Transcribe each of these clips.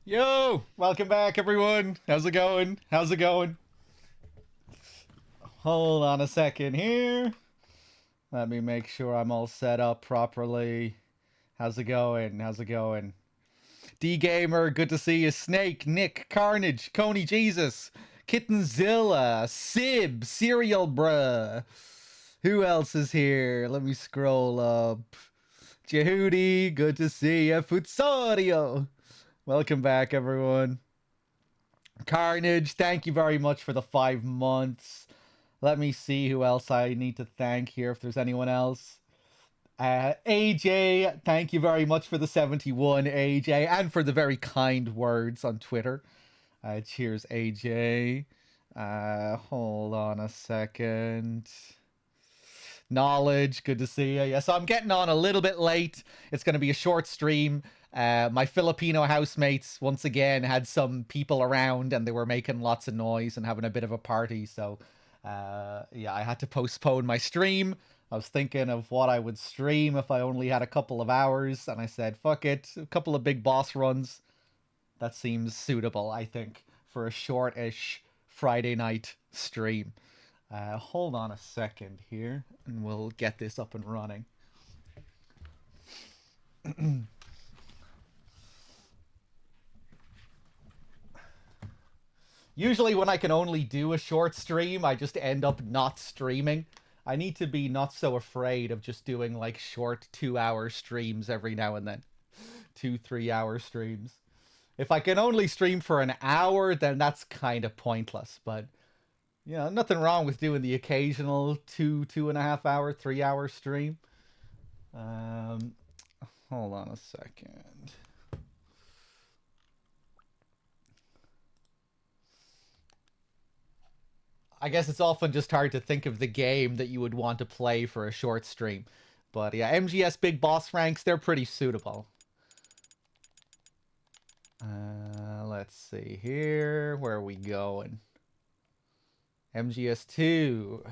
Yo, welcome back, everyone. How's it going? How's it going? Hold on a second here. Let me make sure I'm all set up properly. How's it going? How's it going? D Gamer, good to see you. Snake, Nick, Carnage, Coney Jesus, Kittenzilla, Sib, Serial Bruh. Who else is here? Let me scroll up. Jehudi, good to see you. Futsario. Welcome back, everyone. Carnage, thank you very much for the 5 months. Let me see who else I need to thank here, if there's anyone else. AJ, thank you very much for the 71, AJ, and for the very kind words on Twitter. Cheers, AJ. Hold on a second. Knowledge, good to see you. Yeah, so I'm getting on a little bit late. It's going to be a short stream. My Filipino housemates once again had some people around and they were making lots of noise and having a bit of a party. So, yeah, I had to postpone my stream. I was thinking of what I would stream if I only had a couple of hours, and I said, fuck it, a couple of big boss runs. That seems suitable, I think, for a short-ish Friday night stream. Hold on a second here, and we'll get this up and running. Usually when I can only do a short stream, I just end up not streaming. I need to be not so afraid of just doing like short 2-hour streams every now and then. 2-3 hour streams. If I can only stream for an hour, then that's kind of pointless. But, you know, nothing wrong with doing the occasional 2.5 hour, 3-hour stream. Hold on a second. I guess it's often just hard to think of the game that you would want to play for a short stream. But yeah, MGS Big Boss ranks, they're pretty suitable. Let's see here. Where are we going? MGS2.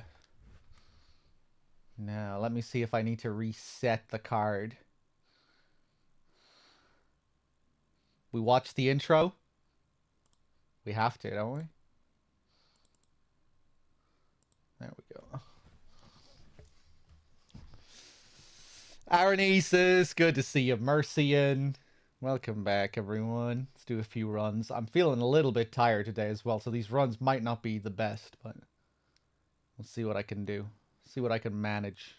Now, let me see if I need to reset the card. We watch the intro? We have to, don't we? There we go. Aranesis, good to see you. Mercian, welcome back, everyone. Let's do a few runs. I'm feeling a little bit tired today as well, so these runs might not be the best, but we'll see what I can do. See what I can manage.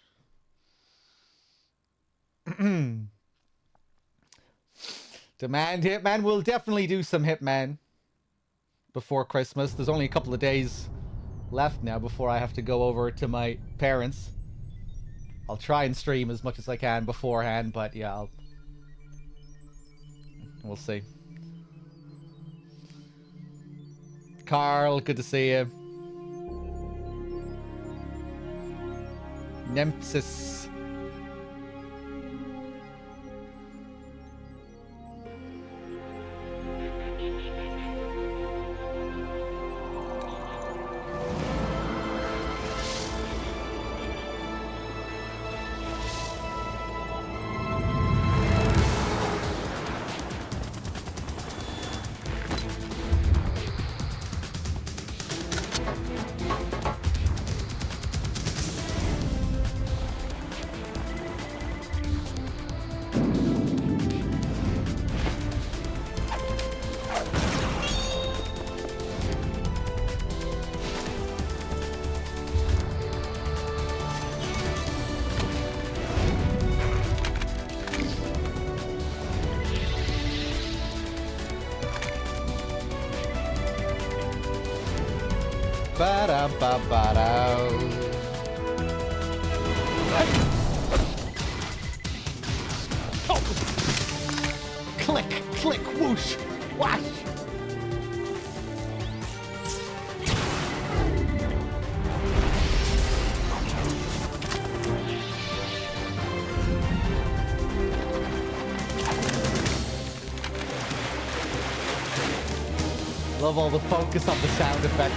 Demand Hitman. We'll definitely do some Hitman before Christmas. There's only a couple of days left now before I have to go over to my parents. I'll try and stream as much as I can beforehand, but yeah, we'll see. Carl, good to see you. Nemesis. Click, click, whoosh, wash. Love all the focus on the sound effect.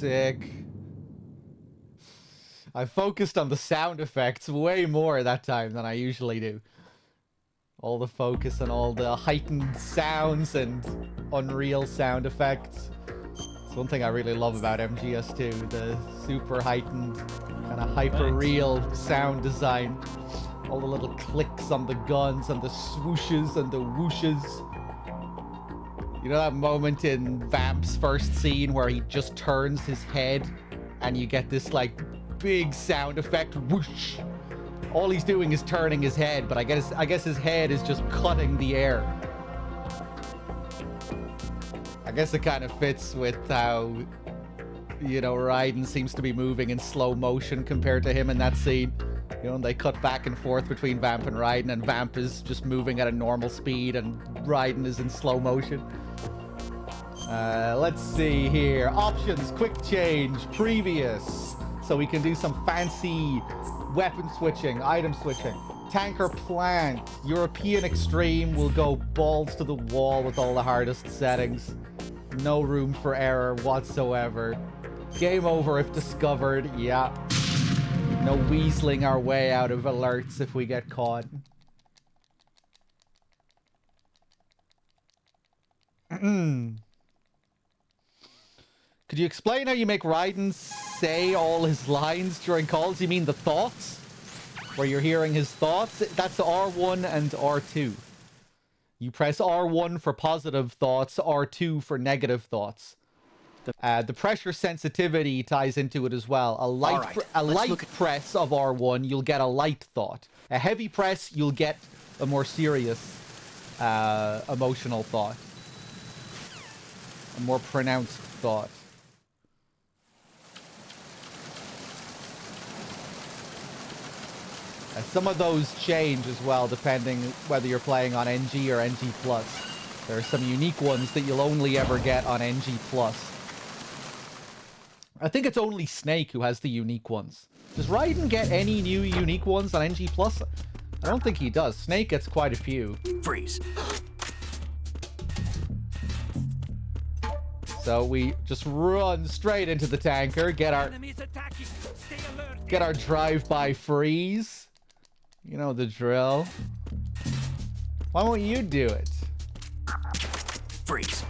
sick. I focused on the sound effects way more that time than I usually do. All the focus on all the heightened sounds and unreal sound effects. It's one thing I really love about MGS2, the super heightened, kind of hyper-real sound design. All the little clicks on the guns and the swooshes and the whooshes. You know that moment in Vamp's first scene where he just turns his head and you get this like big sound effect, whoosh. All he's doing is turning his head, but I guess his head is just cutting the air. I guess it kind of fits with how, you know, Raiden seems to be moving in slow motion compared to him in that scene. You know, and they cut back and forth between Vamp and Raiden, and Vamp is just moving at a normal speed, and Raiden is in slow motion. Let's see here. Options, quick change, previous. So we can do some fancy weapon switching, item switching. Tanker plant, European extreme will go balls to the wall with all the hardest settings. No room for error whatsoever. Game over if discovered, yeah. No weaseling our way out of alerts if we get caught. Could you explain how you make Raiden say all his lines during calls? You mean the thoughts? Where you're hearing his thoughts? That's R1 and R2. You press R1 for positive thoughts, R2 for negative thoughts. The pressure sensitivity ties into it as well. A light press of R1, you'll get a light thought. A heavy press, you'll get a more serious emotional thought. A more pronounced thought. Some of those change as well, depending whether you're playing on NG or NG+. There are some unique ones that you'll only ever get on NG+. I think it's only Snake who has the unique ones. Does Raiden get any new unique ones on NG+? I don't think he does. Snake gets quite a few. Freeze. So we just run straight into the tanker, get our drive-by freeze. You know the drill. Why won't you do it? Freeze.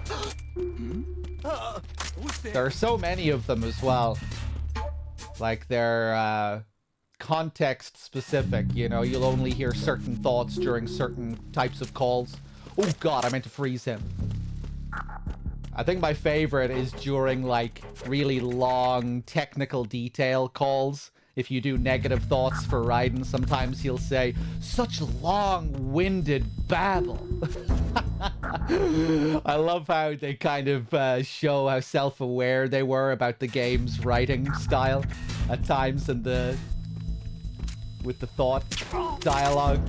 There are so many of them as well. Like they're context specific, you know, you'll only hear certain thoughts during certain types of calls. Oh god, I meant to freeze him. I think my favorite is during like really long technical detail calls. If you do negative thoughts for Raiden, sometimes he'll say, such long-winded babble. I love how they kind of show how self-aware they were about the game's writing style at times and with the thought dialogue.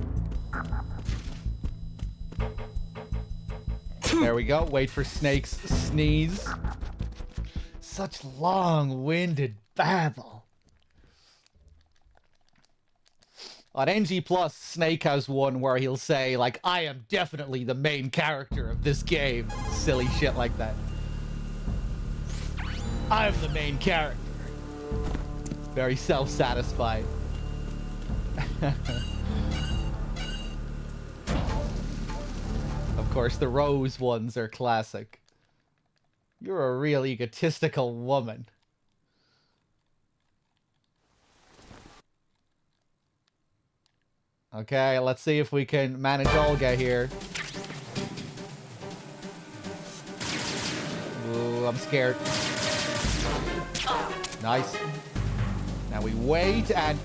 There we go. Wait for Snake's sneeze. Such long-winded babble. On NG+, Snake has one where he'll say, like, I am definitely the main character of this game. Silly shit like that. I'm the main character. Very self-satisfied. Of course, the Rose ones are classic. You're a real egotistical woman. Okay, let's see if we can manage Olga here. Ooh, I'm scared. Nice. Now we wait and...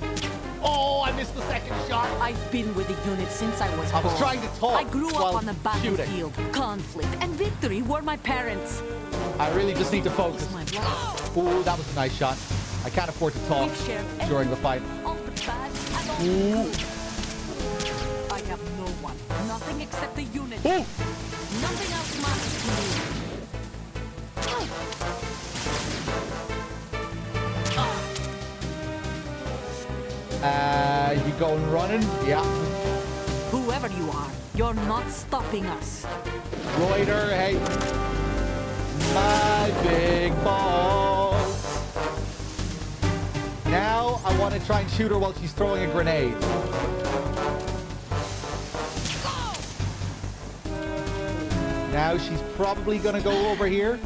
Oh, I missed the second shot. I've been with the unit since I was born. I was trying to talk I grew up on the shooting. battlefield. Conflict and victory were my parents. I really just need to focus. My blood. Ooh, that was a nice shot. I can't afford to talk We've shared during the fight. all the bad and all Ooh. the good. I have no one. Nothing except the unit. Ooh. Nothing else matters to me. You going running? Yeah. Whoever you are, you're not stopping us. Reuter, hey. My big balls. gonna try and shoot her while she's throwing a grenade. Now she's probably gonna go over here.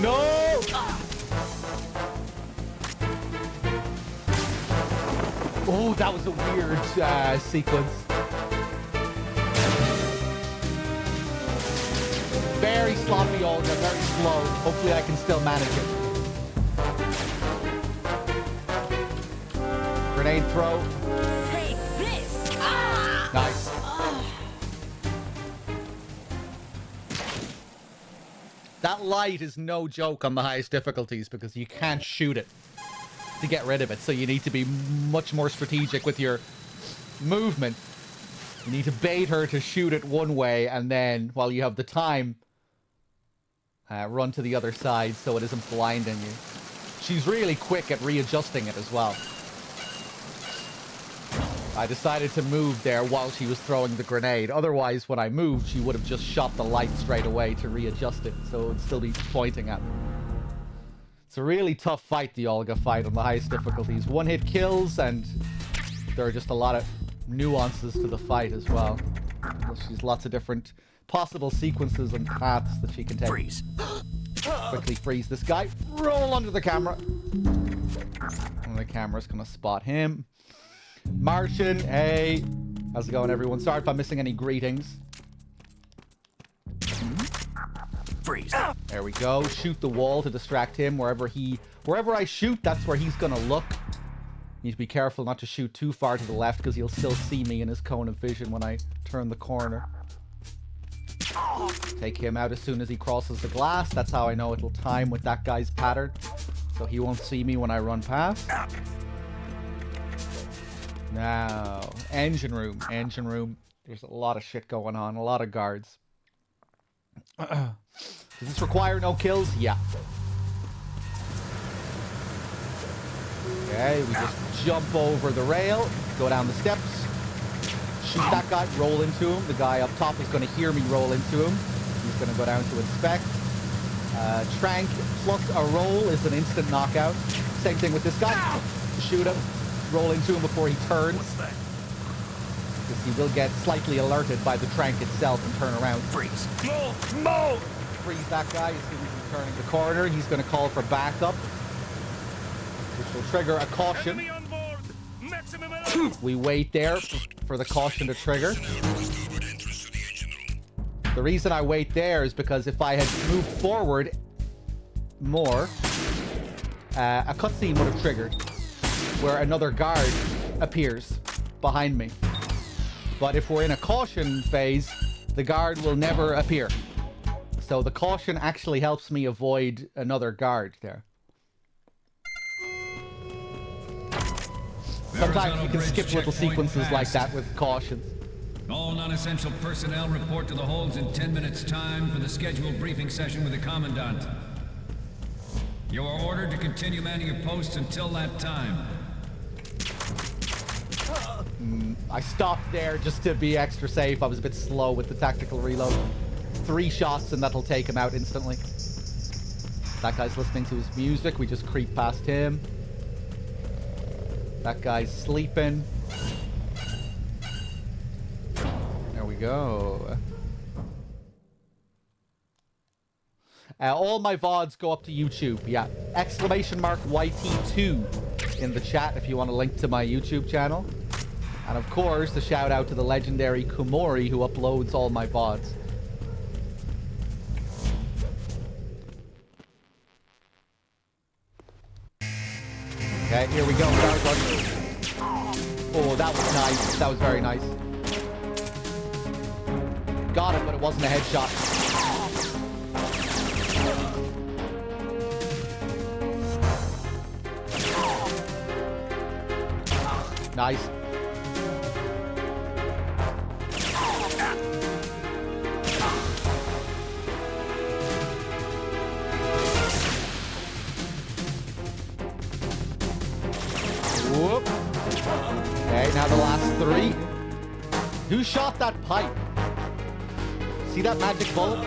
No! Oh, that was a weird sequence. Very sloppy, Olga, very slow. Hopefully I can still manage it. Grenade throw. Take this. Nice. That light is no joke on the highest difficulties because you can't shoot it to get rid of it. So you need to be much more strategic with your movement. You need to bait her to shoot it one way, and then while you have the time, run to the other side so it isn't blinding you. She's really quick at readjusting it as well. I decided to move there while she was throwing the grenade. Otherwise, when I moved, she would have just shot the light straight away to readjust it, so it would still be pointing at me. It's a really tough fight, the Olga fight, on the highest difficulties. One-hit kills, and there are just a lot of nuances to the fight as well. She's lots of different possible sequences and paths that she can take. Freeze. Quickly freeze this guy. Roll under the camera. And the camera's gonna spot him. Martian, hey. How's it going, everyone? Sorry if I'm missing any greetings. Freeze. There we go. Shoot the wall to distract him. Wherever I shoot, that's where he's gonna look. Need to be careful not to shoot too far to the left because he'll still see me in his cone of vision when I turn the corner. Take him out as soon as he crosses the glass. That's how I know it'll time with that guy's pattern. So he won't see me when I run past. Now, engine room. Engine room. There's a lot of shit going on. A lot of guards. Does this require no kills? Yeah. Okay, we just jump over the rail, go down the steps, shoot that guy, roll into him. The guy up top is going to hear me roll into him. He's going to go down to inspect. Trank plus a roll is an instant knockout. Same thing with this guy. Shoot him, roll into him before he turns. What's that? Because he will get slightly alerted by the trank itself and turn around. Freeze. Move! Freeze that guy as soon as he's turning the corner. He's going to call for backup, which will trigger a caution. Enemy on board. Maximum We wait there for the caution to trigger. The reason I wait there is because if I had moved forward more, a cutscene would have triggered where another guard appears behind me. But if we're in a caution phase, the guard will never appear. So the caution actually helps me avoid another guard there. Sometimes you can skip little sequences like that with cautions. All non-essential personnel report to the holds in 10 minutes' time for the scheduled briefing session with the Commandant. You are ordered to continue manning your posts until that time. I stopped there just to be extra safe. I was a bit slow with the tactical reload. 3 shots and that'll take him out instantly. That guy's listening to his music. We just creep past him. That guy's sleeping. There we go. All my VODs go up to YouTube. Yeah. !YT2 in the chat if you want a link to my YouTube channel. And of course, a shout out to the legendary Kumori who uploads all my VODs. Okay, here we go. Oh, that was nice. That was very nice. Got it, but it wasn't a headshot. Nice. Whoop. Okay, now the last 3. Who shot that pipe? See that magic bullet?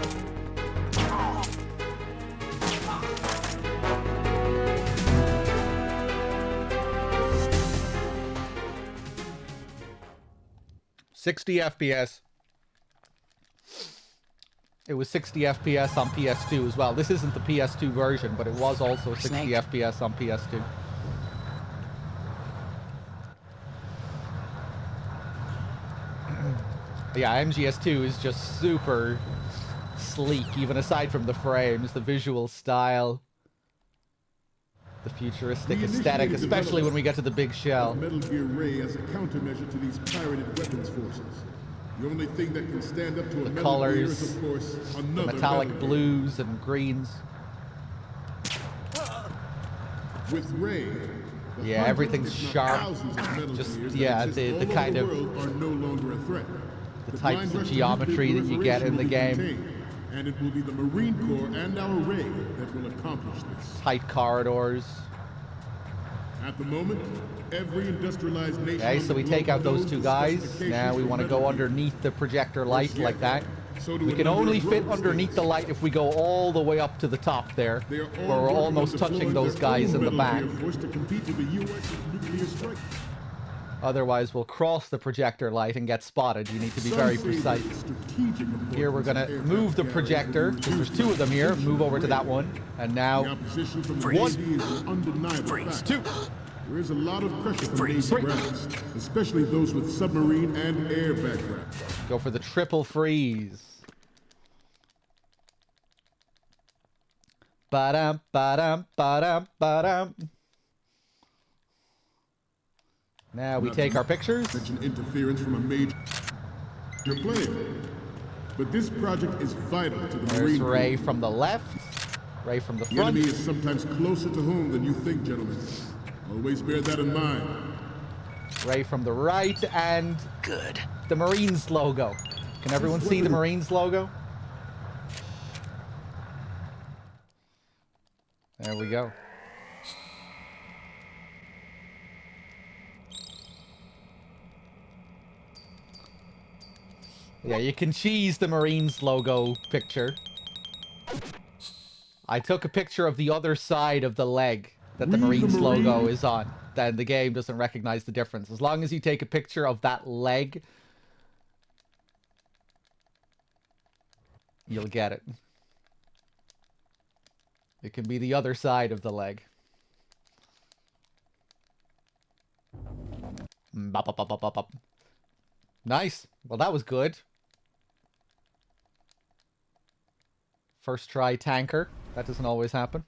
60 FPS. It was 60 FPS on PS2 as well. This isn't the PS2 version, but it was also 60 Snake. FPS on PS2. Yeah, MGS2 is just super sleek, even aside from the frames, the visual style, the futuristic aesthetic, especially when we get to the big shell. Metal Gear Ray as a countermeasure to these pirated weapons forces. The only thing that can stand up to a The Metal Gear colors, is, of course, the another metallic Metal Gear. blues and greens. With Ray, the Yeah, hundreds, everything's if not sharp. thousands of Metal Just, Gears that yeah, exist the all over kind of- world are no longer a threat. the blind types of rush to geometry nuclear that you get in the proliferation will be game. contained, and it will be the Marine Corps and our Ray that will accomplish this. Tight corridors. At the moment, every industrialized nation. Okay, on so the we take globe out those knows two the guys. specifications Now we for want to Metal go Gear. underneath the projector light Worse like yet, that. so do We a can number only of fit rogue underneath the states. light if we go all the way up to the top there, They are where all we're working on almost touching deploying those their guys own in the Metal back. Gear Force to compete with the U.S.'s nuclear strike. Otherwise, we'll cross the projector light and get spotted. You need to be Some very say precise. that the strategic importance Here we're of gonna aircraft move the carriers projector, will be because there's reduced two of them here. by Move over to that Ray. one. And The now, opposition from the Freeze. Navy is an undeniable Freeze. fact. two. There is a lot of pressure from Freeze. Navy brass, especially those with submarine and air backgrounds. Go for the triple freeze. Ba-dum, ba-dum, ba-dum, ba-dum. Now we take our pictures. Mention interference from a major player. But this project is vital to the There's Marine Ray Corps. from the left, Ray from the The front. enemy is sometimes closer to home than you think, gentlemen. Always bear that in mind. Ray from the right, and Good. the Marines logo. Can everyone see the Marines logo? There we go. Yeah, you can cheese the Marines logo picture. I took a picture of the other side of the leg that the We, the Marines logo Marines. is on. Then the game doesn't recognize the difference. As long as you take a picture of that leg, you'll get it. It can be the other side of the leg. Bop, bop, bop, bop, bop, bop. Nice. Well, that was good. First try tanker. That doesn't always happen.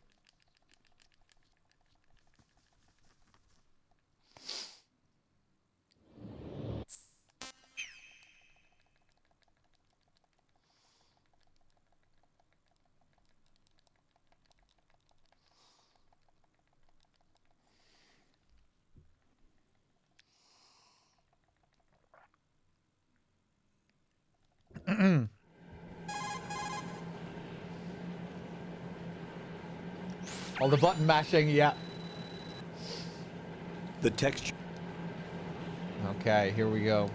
All the button mashing, yeah. The texture. Okay, here we go.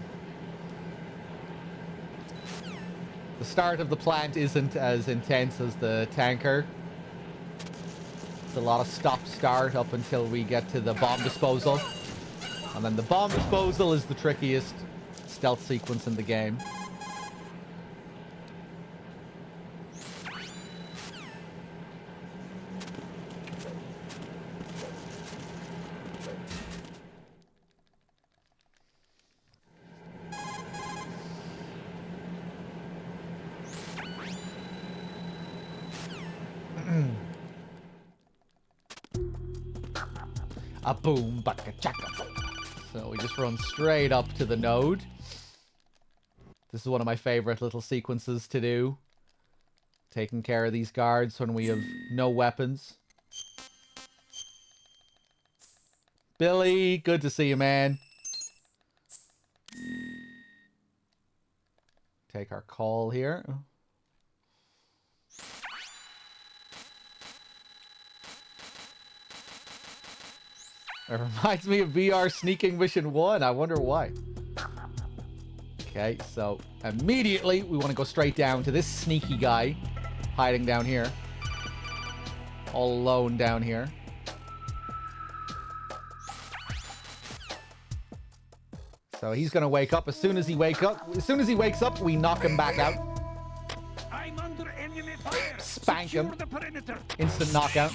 The start of the plant isn't as intense as the tanker. It's a lot of stop-start up until we get to the bomb disposal. And then the bomb disposal is the trickiest stealth sequence in the game. A boom, baka chaka. So we just run straight up to the node. This is one of my favorite little sequences to do. Taking care of these guards when we have no weapons. Billy, good to see you, man. Take our call here. It reminds me of VR Sneaking Mission 1. I wonder why. Okay, so immediately we want to go straight down to this sneaky guy hiding down here. All alone down here. So he's gonna wake up. As soon as he wakes up, we knock him back out. I'm under enemy fire. Spank Secure him. the perimeter. Instant knockout.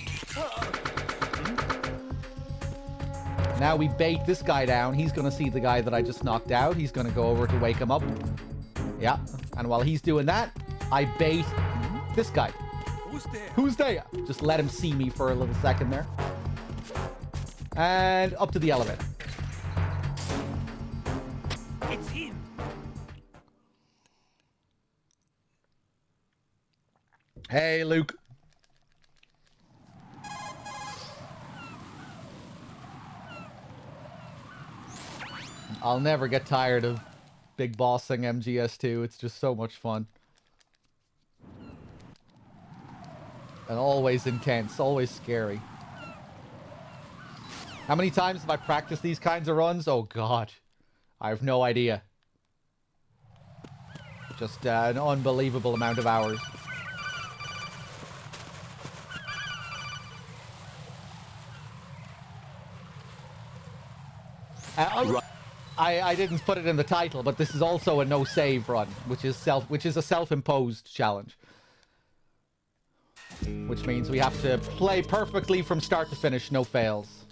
Now we bait this guy down. He's gonna see the guy that I just knocked out. He's gonna go over to wake him up. Yeah. And while he's doing that, I bait this guy. Who's there? Who's there? Just let him see me for a little second there. And up to the elevator. It's him. Hey, Luke. I'll never get tired of big bossing MGS2. It's just so much fun. And always intense, always scary. How many times have I practiced these kinds of runs? Oh, God. I have no idea. Just an unbelievable amount of hours. I didn't put it in the title, but this is also a no save run, which is a self-imposed challenge. Which means we have to play perfectly from start to finish, no fails.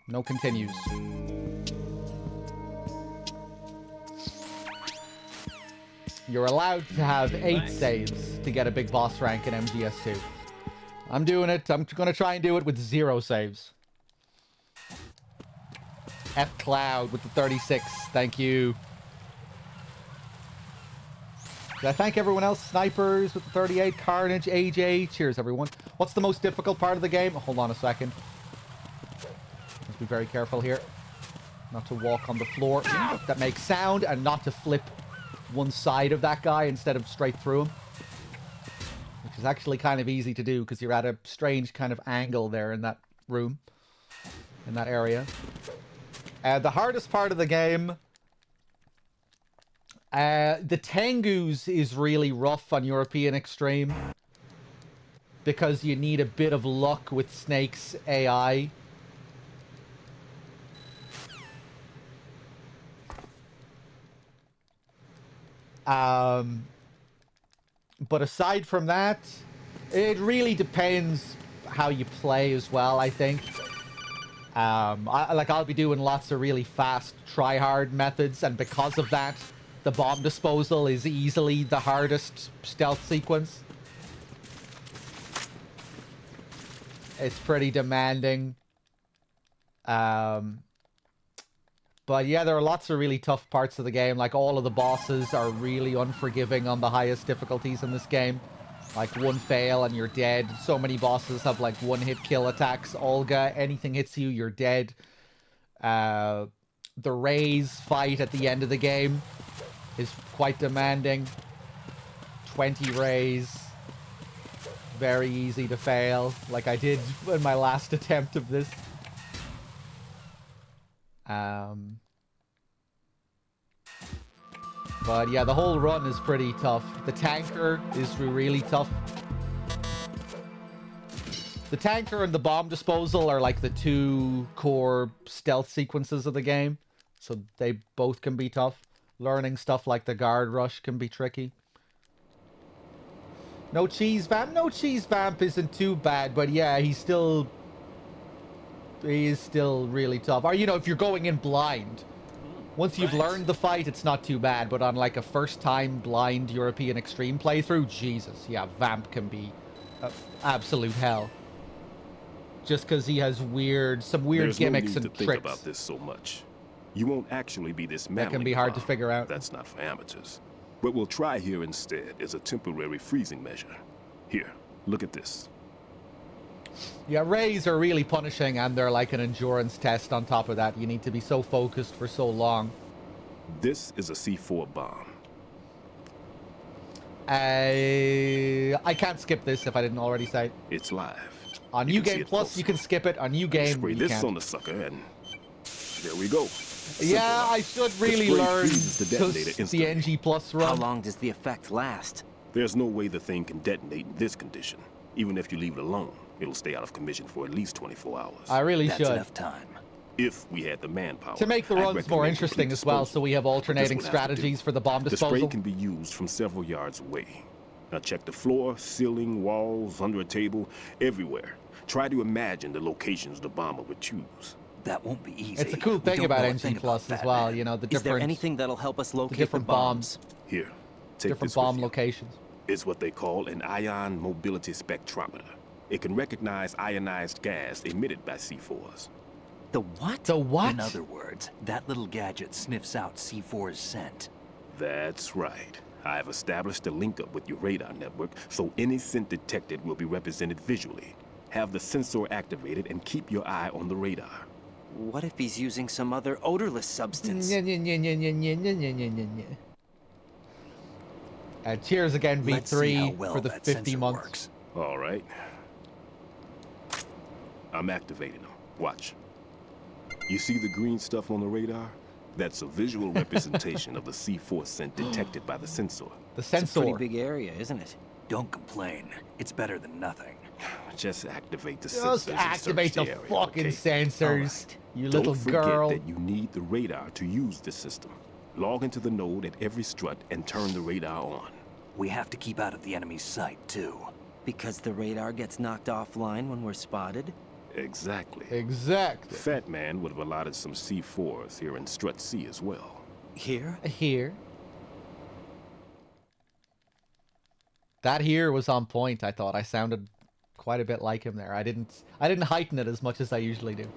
No continues. You're allowed to have 8 saves to get a big boss rank in MGS2. I'm doing it. I'm gonna try and do it with 0 saves. F Cloud with the 36. Thank you. Did I thank everyone else? Snipers with the 38. Carnage, AJ. Cheers, everyone. What's the most difficult part of the game? Hold on a second. Let's be very careful here. Not to walk on the floor that makes sound, and not to flip one side of that guy instead of straight through him. Which is actually kind of easy to do because you're at a strange kind of angle there in that room. In that area. The hardest part of the game... the Tengus is really rough on European Extreme. Because you need a bit of luck with Snake's AI. But aside from that, it really depends how you play as well, I think. I'll be doing lots of really fast try-hard methods, and because of that, the bomb disposal is easily the hardest stealth sequence. It's pretty demanding. But yeah, there are lots of really tough parts of the game. Like, all of the bosses are really unforgiving on the highest difficulties in this game. Like, one fail and you're dead. So many bosses have, like, one-hit kill attacks. Olga, anything hits you, you're dead. The Raze fight at the end of the game is quite demanding. 20 Raze. Very easy to fail, like I did in my last attempt of this. But yeah, the whole run is pretty tough. The tanker is really tough. The tanker and the bomb disposal are like the 2 core stealth sequences of the game. So they both can be tough. Learning stuff like the guard rush can be tricky. No cheese vamp? No cheese vamp isn't too bad, but yeah, he is still really tough. Or, you know, if you're going in blind. Once you've learned the fight, it's not too bad, but on like a first-time blind European Extreme playthrough, Jesus, yeah, Vamp can be absolute hell. Just because he has some weird gimmicks and tricks. Think about this so much. You won't actually be this that can be hard to figure out. That's not for amateurs. What we'll try here instead is a temporary freezing measure. Here, look at this. Yeah, Rays are really punishing, and they're like an endurance test on top of that. You need to be so focused for so long. This is a C4 bomb. I can't skip this if I didn't already say. It's live. On New Game Plus, you can skip it. On New Game, spray you this can't. on the sucker, and there we go. Yeah, I should really learn the NG Plus run. How long does the effect last? There's no way the thing can detonate in this condition. Even if you leave it alone, it'll stay out of commission for at least 24 hours. I really That's should. enough time. If we had the manpower. To make the I'd runs more recommend interesting complete as well, disposal. so we have But this alternating will have to do. strategies for the bomb The spray disposal. can be used from several yards away. Now check the floor, ceiling, walls, under a table, everywhere. Try to imagine the locations the bomber would choose. That won't be easy. It's a cool We thing don't about know a NG thing Plus about as well, Batman. you know, the Is there different, anything that'll help us the locate different bombs, Here, take different this bomb with you. locations. It's what they call an ion mobility spectrometer. It can recognize ionized gas emitted by C4s. The what? The what? In other words, that little gadget sniffs out C4's scent. That's right. I've established a link up with your radar network, so any scent detected will be represented visually. Have the sensor activated and keep your eye on the radar. What if he's using some other odorless substance? Cheers again, Let's see how V3, well for the that 50 sensor months. works. All right. I'm activating them. Watch. You see the green stuff on the radar? That's a visual representation of the C4 scent detected by the sensor. The It's a sensor. pretty big area, isn't it? Don't complain. It's better than nothing. Just activate the Just sensors and activate search the area, fucking okay? sensors, Alright. you little Don't forget girl. that you need the radar to use the system. Log into the node at every strut and turn the radar on. We have to keep out of the enemy's sight, too. Because the radar gets knocked offline when we're spotted? Exactly. Exactly. Fat Man would have allotted some C4s here in Strut C as well. Here? Here. That here was on point, I thought. I sounded quite a bit like him there. I didn't heighten it as much as I usually do.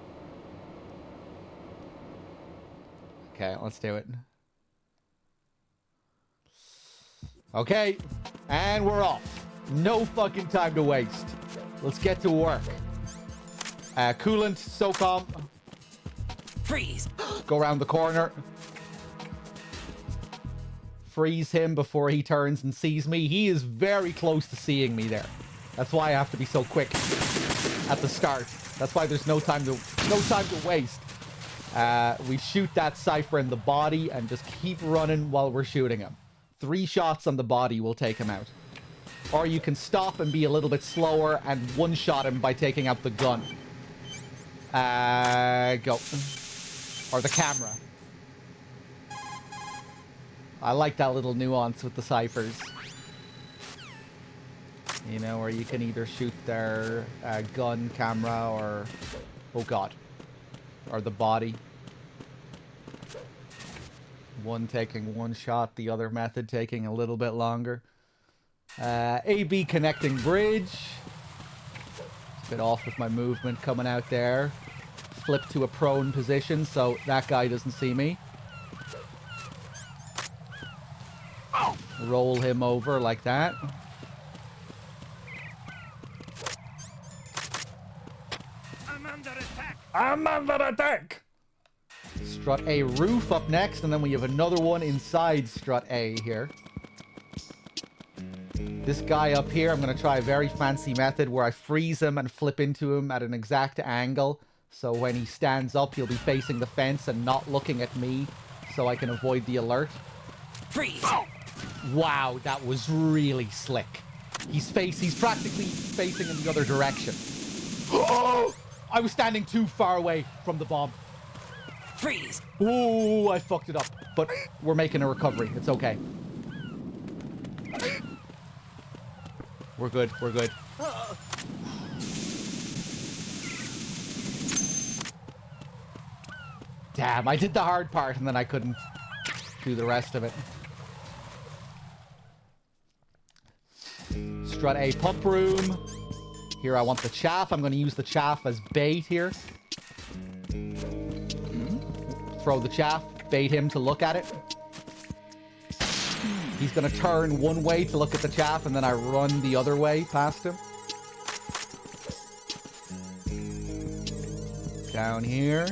Okay, let's do it. Okay, and we're off. No fucking time to waste. Let's get to work. Coolant, SOCOM. Freeze! Go around the corner. Freeze him before he turns and sees me. He is very close to seeing me there. That's why I have to be so quick at the start. That's why there's no time to waste. We shoot that Cypher in the body and just keep running while we're shooting him. 3 shots on the body will take him out. Or you can stop and be a little bit slower and one-shot him by taking out the gun. Go. Or the camera. I like that little nuance with the Cyphers. You know, where you can either shoot their gun, camera, or... Oh god. Or the body. One taking 1 shot, the other method taking a little bit longer. AB connecting bridge. A bit off with my movement coming out there. Flip to a prone position so that guy doesn't see me. Roll him over like that. I'm under attack. I'm under attack! Strut A roof up next, and then we have another one inside Strut A here. This guy up here, I'm going to try a very fancy method where I freeze him and flip into him at an exact angle. So when he stands up, he'll be facing the fence and not looking at me, so I can avoid the alert. Freeze! Wow, that was really slick. He's practically facing in the other direction. Oh! I was standing too far away from the bomb. Freeze! Ooh, I fucked it up. But we're making a recovery. It's okay. We're good. We're good. Damn, I did the hard part and then I couldn't do the rest of it. Strut A pump room. Here I want the chaff. I'm going to use the chaff as bait here. Throw the chaff. Bait him to look at it. He's going to turn one way to look at the chaff and then I run the other way past him. Down here.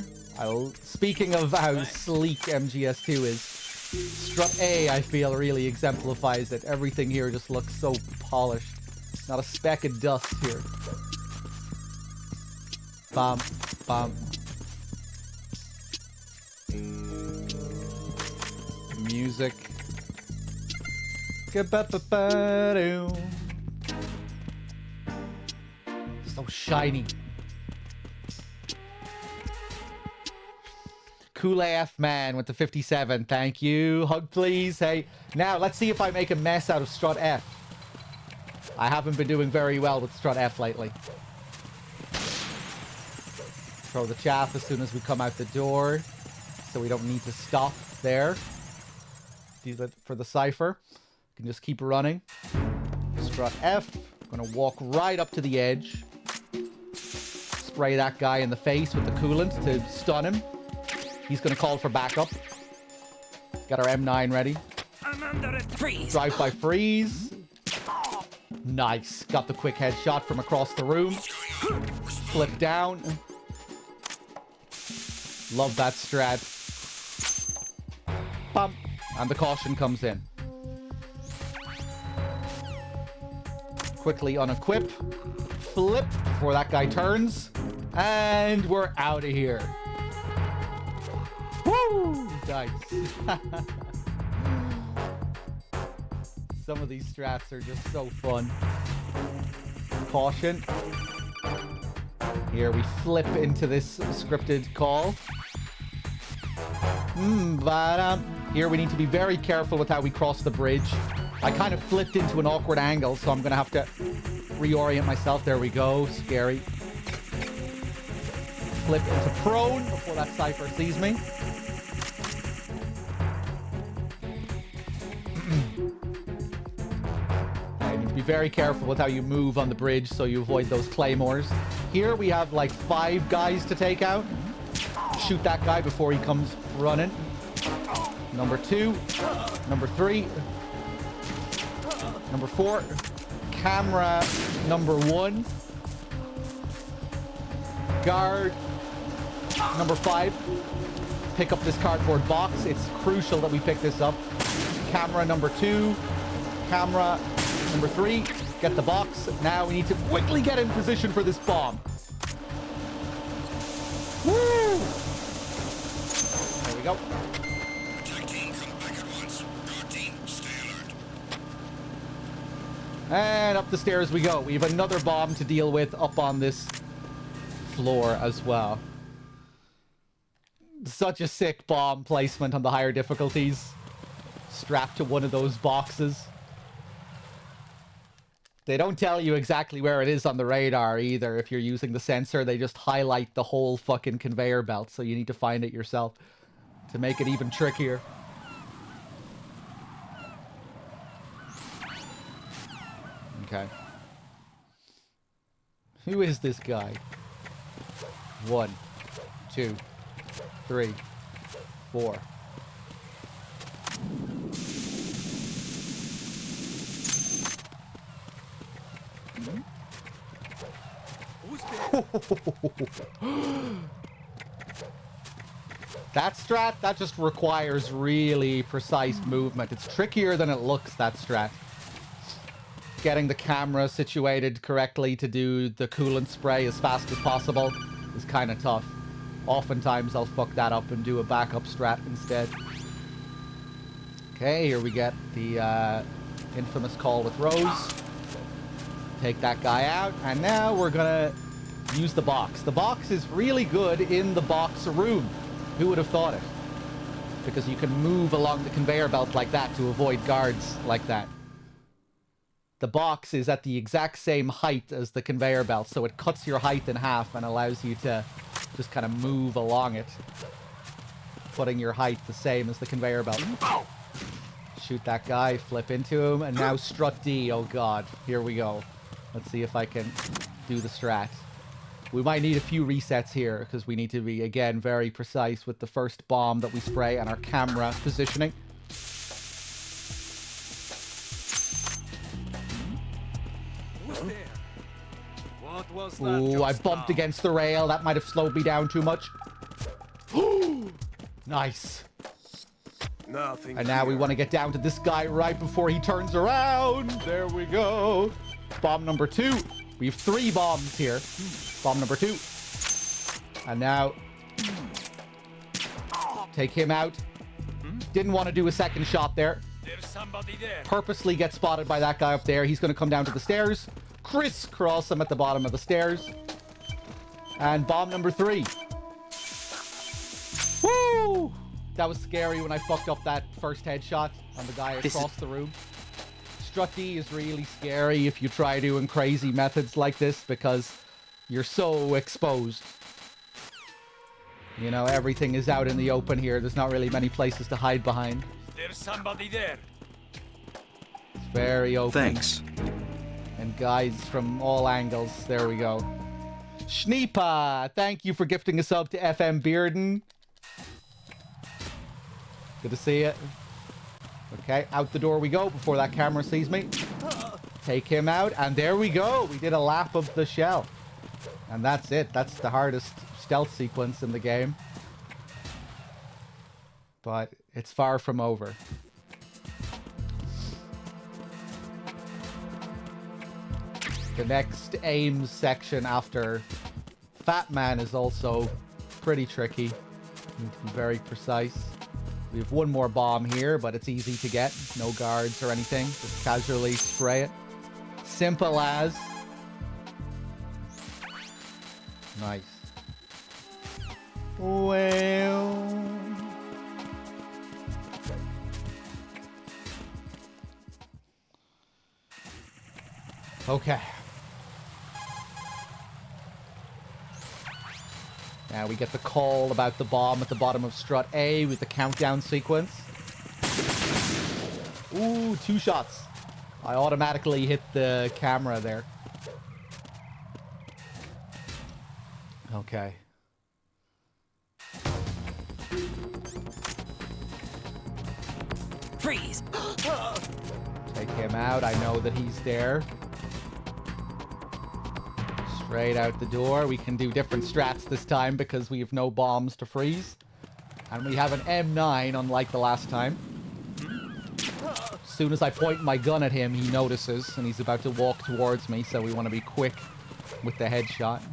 Speaking of how sleek MGS2 is, Strut A, I feel, really exemplifies it. Everything here just looks so polished. Not a speck of dust here. Bam, bam. Music. So shiny. Cool AF man with the 57. Thank you. Hug, please. Hey, now let's see if I make a mess out of Strut F. I haven't been doing very well with Strut F lately. Throw the chaff as soon as we come out the door, so we don't need to stop there. Do that for the cipher. You can just keep running. Strut F. I'm gonna walk right up to the edge. Spray that guy in the face with the coolant to stun him. He's gonna call for backup. Got our M9 ready. I'm under attack. Freeze! Drive by freeze. Nice. Got the quick headshot from across the room. Flip down. Love that strat. Bump. And the caution comes in. Quickly unequip. Flip before that guy turns. And we're out of here. Woo! Nice. Some of these strats are just so fun. Caution. Here we flip into this scripted call. Here we need to be very careful with how we cross the bridge. I kind of flipped into an awkward angle, so I'm going to have to reorient myself. There we go. Scary. Flip into prone before that cipher sees me. You need to be very careful with how you move on the bridge so you avoid those claymores. Here we have like 5 guys to take out. Shoot that guy before he comes running. Number 2. Number 3. Number 4. Camera number 1. Guard number 5. Pick up this cardboard box. It's crucial that we pick this up. Camera number 2. Camera number 3. Get the box. Now we need to quickly get in position for this bomb. Woo! There we go. And up the stairs we go. We have another bomb to deal with up on this floor as well. Such a sick bomb placement on the higher difficulties. Strapped to one of those boxes. They don't tell you exactly where it is on the radar either. If you're using the sensor, they just highlight the whole fucking conveyor belt. So you need to find it yourself to make it even trickier. Okay. Who is this guy? 1, 2, 3, 4. That strat, that just requires really precise movement. It's trickier than it looks, that strat. Getting the camera situated correctly to do the coolant spray as fast as possible is kind of tough. Oftentimes I'll fuck that up and do a backup strat instead. Okay, here we get the infamous call with Rose. Take that guy out, and now we're gonna use the box. The box is really good in the box room. Who would have thought it? Because you can move along the conveyor belt like that to avoid guards like that. The box is at the exact same height as the conveyor belt, so it cuts your height in half and allows you to just kind of move along it, putting your height the same as the conveyor belt. Shoot that guy, flip into him, and now strut D. Oh god, here we go. Let's see if I can do the strat. We might need a few resets here, because we need to be, again, very precise with the first bomb that we spray and our camera positioning. Ooh, I bumped against the rail. That might have slowed me down too much. Nice. Nothing. And now we want to get down to this guy right before he turns around. There we go. Bomb number 2. We have 3 bombs here. Bomb number 2. And now take him out. Didn't want to do a second shot there. There's somebody there. Purposely get spotted by that guy up there. He's going to come down to the stairs. Crisscross him at the bottom of the stairs. And bomb number 3. Woo! Woo! That was scary when I fucked up that first headshot on the guy across the room. Strut D is really scary if you try doing crazy methods like this because you're so exposed. You know, everything is out in the open here. There's not really many places to hide behind. There's somebody there. It's very open. Thanks. And guys from all angles. There we go. Schneepa, thank you for gifting a sub to FM Bearden. Good to see you. Okay, out the door we go before that camera sees me. Take him out, and there we go. We did a lap of the shell. And that's it. That's the hardest stealth sequence in the game. But it's far from over. The next aims section after Fat Man is also pretty tricky. You need to be very precise. We have one more bomb here, but it's easy to get. No guards or anything. Just casually spray it. Simple as. Nice. Well... Okay. Now we get the call about the bomb at the bottom of strut A with the countdown sequence. Ooh, 2 shots. I automatically hit the camera there. Okay. Freeze! Take him out. I know that he's there. Straight out the door. We can do different strats this time because we have no bombs to freeze. And we have an M9, unlike the last time. As soon as I point my gun at him, he notices, and he's about to walk towards me, so we want to be quick with the headshot.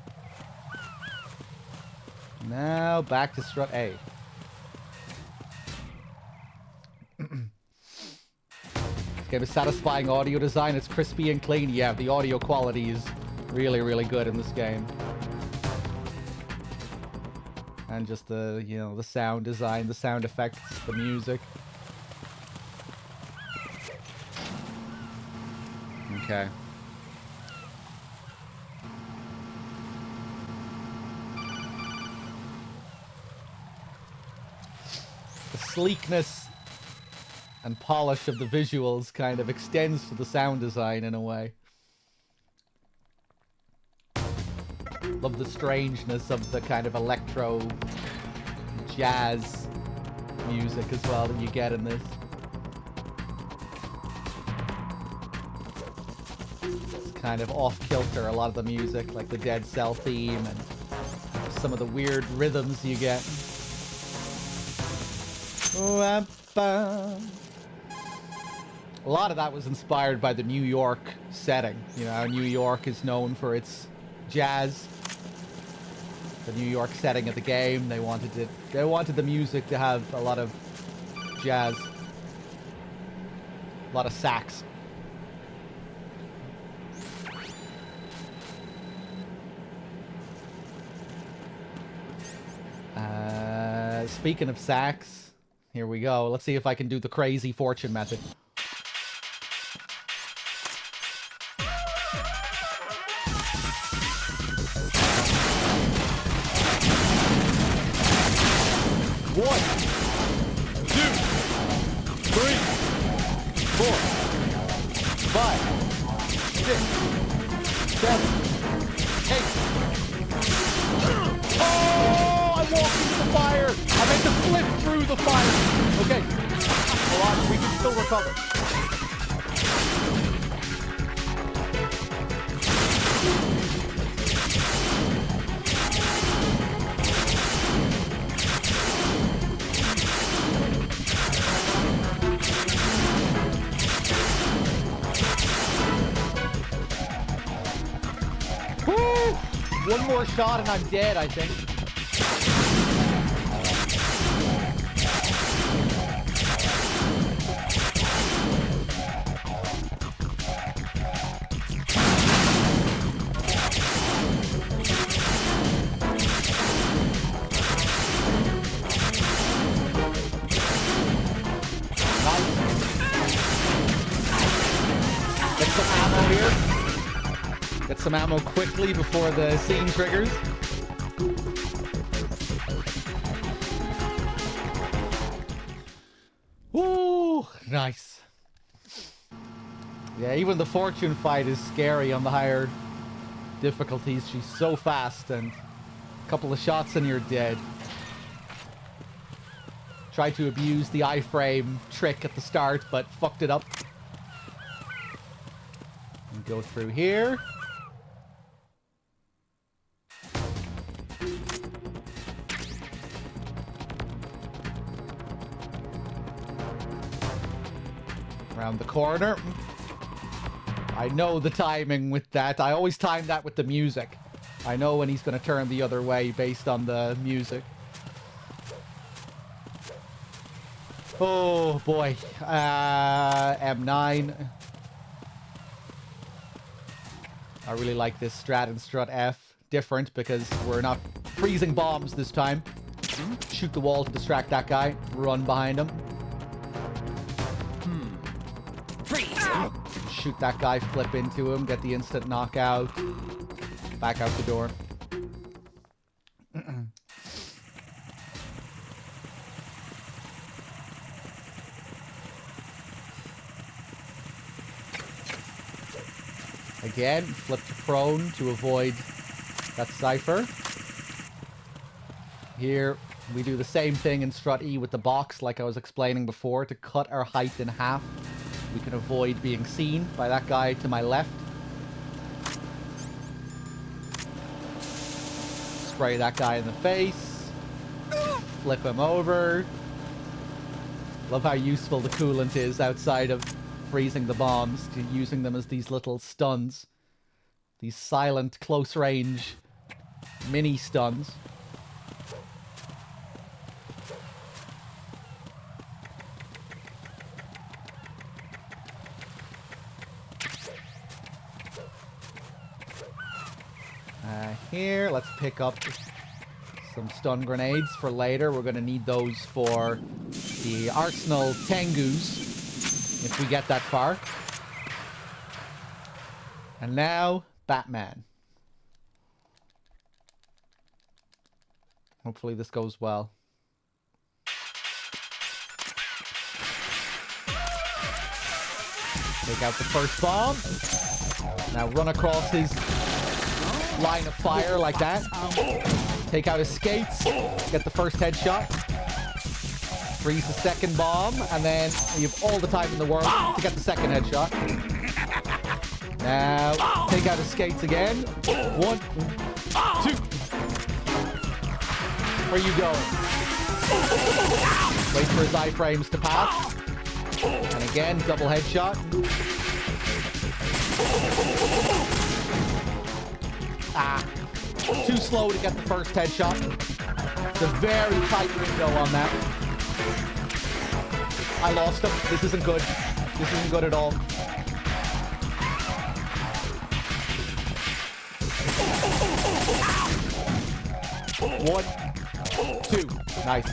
Now, back to strut A. This game is satisfying audio design. It's crispy and clean. Yeah, the audio quality is really, really good in this game. And just the, you know, the sound design, the sound effects, the music. Okay. The sleekness and polish of the visuals kind of extends to the sound design in a way. Love the strangeness of the kind of electro jazz music as well that you get in this. It's kind of off-kilter, a lot of the music, like the Dead Cell theme and some of the weird rhythms you get. A lot of that was inspired by the New York setting. You know, New York is known for its jazz. The New York setting of the game, they wanted the music to have a lot of jazz. A lot of sax. Speaking of sax, here we go. Let's see if I can do the crazy fortune method. One, 2, 3, 4, 5, 6, 7, 8. Oh, I walked into the fire. I meant to flip through the fire. Okay, hold on. We can still recover. One more shot and I'm dead, I think. Get some ammo quickly before the scene triggers. Woo! Nice. Yeah, even the fortune fight is scary on the higher difficulties. She's so fast, and a couple of shots and you're dead. Tried to abuse the iframe trick at the start, but fucked it up. And go through here. Around the corner. I know the timing with that. I always time that with the music. I know when he's going to turn the other way based on the music. Oh boy. M9. I really like this strat and strut F. Different because we're not freezing bombs this time. Shoot the wall to distract that guy. Run behind him. Shoot that guy, flip into him, get the instant knockout. Back out the door. Again, flip to prone to avoid that cipher. Here, we do the same thing in strut E with the box, like I was explaining before, to cut our height in half. We can avoid being seen by that guy to my left. Spray that guy in the face. Flip him over. Love how useful the coolant is outside of freezing the bombs, to using them as these little stuns. These silent, close-range mini stuns. Here, let's pick up some stun grenades for later. We're going to need those for the Arsenal Tengus, if we get that far. And now, Batman. Hopefully this goes well. Take out the first bomb. Now run across his line of fire like that. Take out his skates. Get the first headshot. Freeze the second bomb. And then you have all the time in the world to get the second headshot. Now, take out his skates again. 1, 2. Where you going? Wait for his iframes to pass. And again, double headshot. Ah, too slow to get the first headshot. It's a very tight window on that. I lost him. This isn't good. This isn't good at all. One, two. Nice.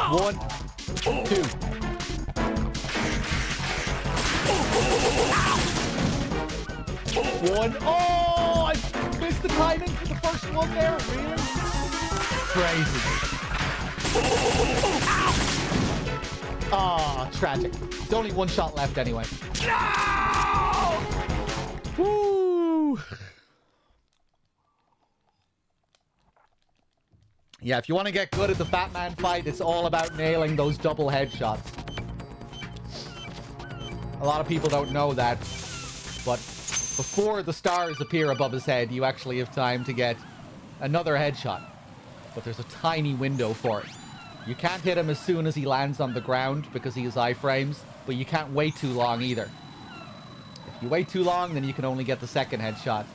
One, two. One. Oh, I missed the timing for the first one there. Really? Crazy. Ah, tragic. There's only one shot left anyway. No! Woo! Yeah, if you want to get good at the Batman fight, it's all about nailing those double headshots. A lot of people don't know that, but before the stars appear above his head, you actually have time to get another headshot. But there's a tiny window for it. You can't hit him as soon as he lands on the ground because he has iframes, but you can't wait too long either. If you wait too long, then you can only get the second headshot.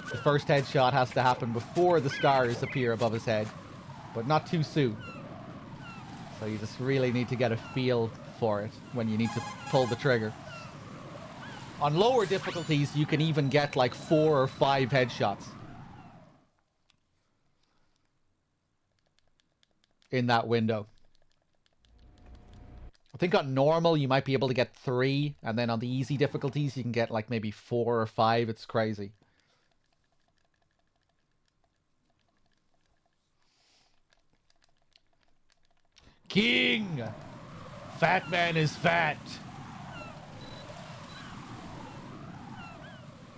The first headshot has to happen before the stars appear above his head, but not too soon. So you just really need to get a feel for it when you need to pull the trigger. On lower difficulties, you can even get like 4 or 5 headshots in that window. I think on normal you might be able to get 3, and then on the easy difficulties you can get like maybe 4 or 5. It's crazy. King! Fat man is fat.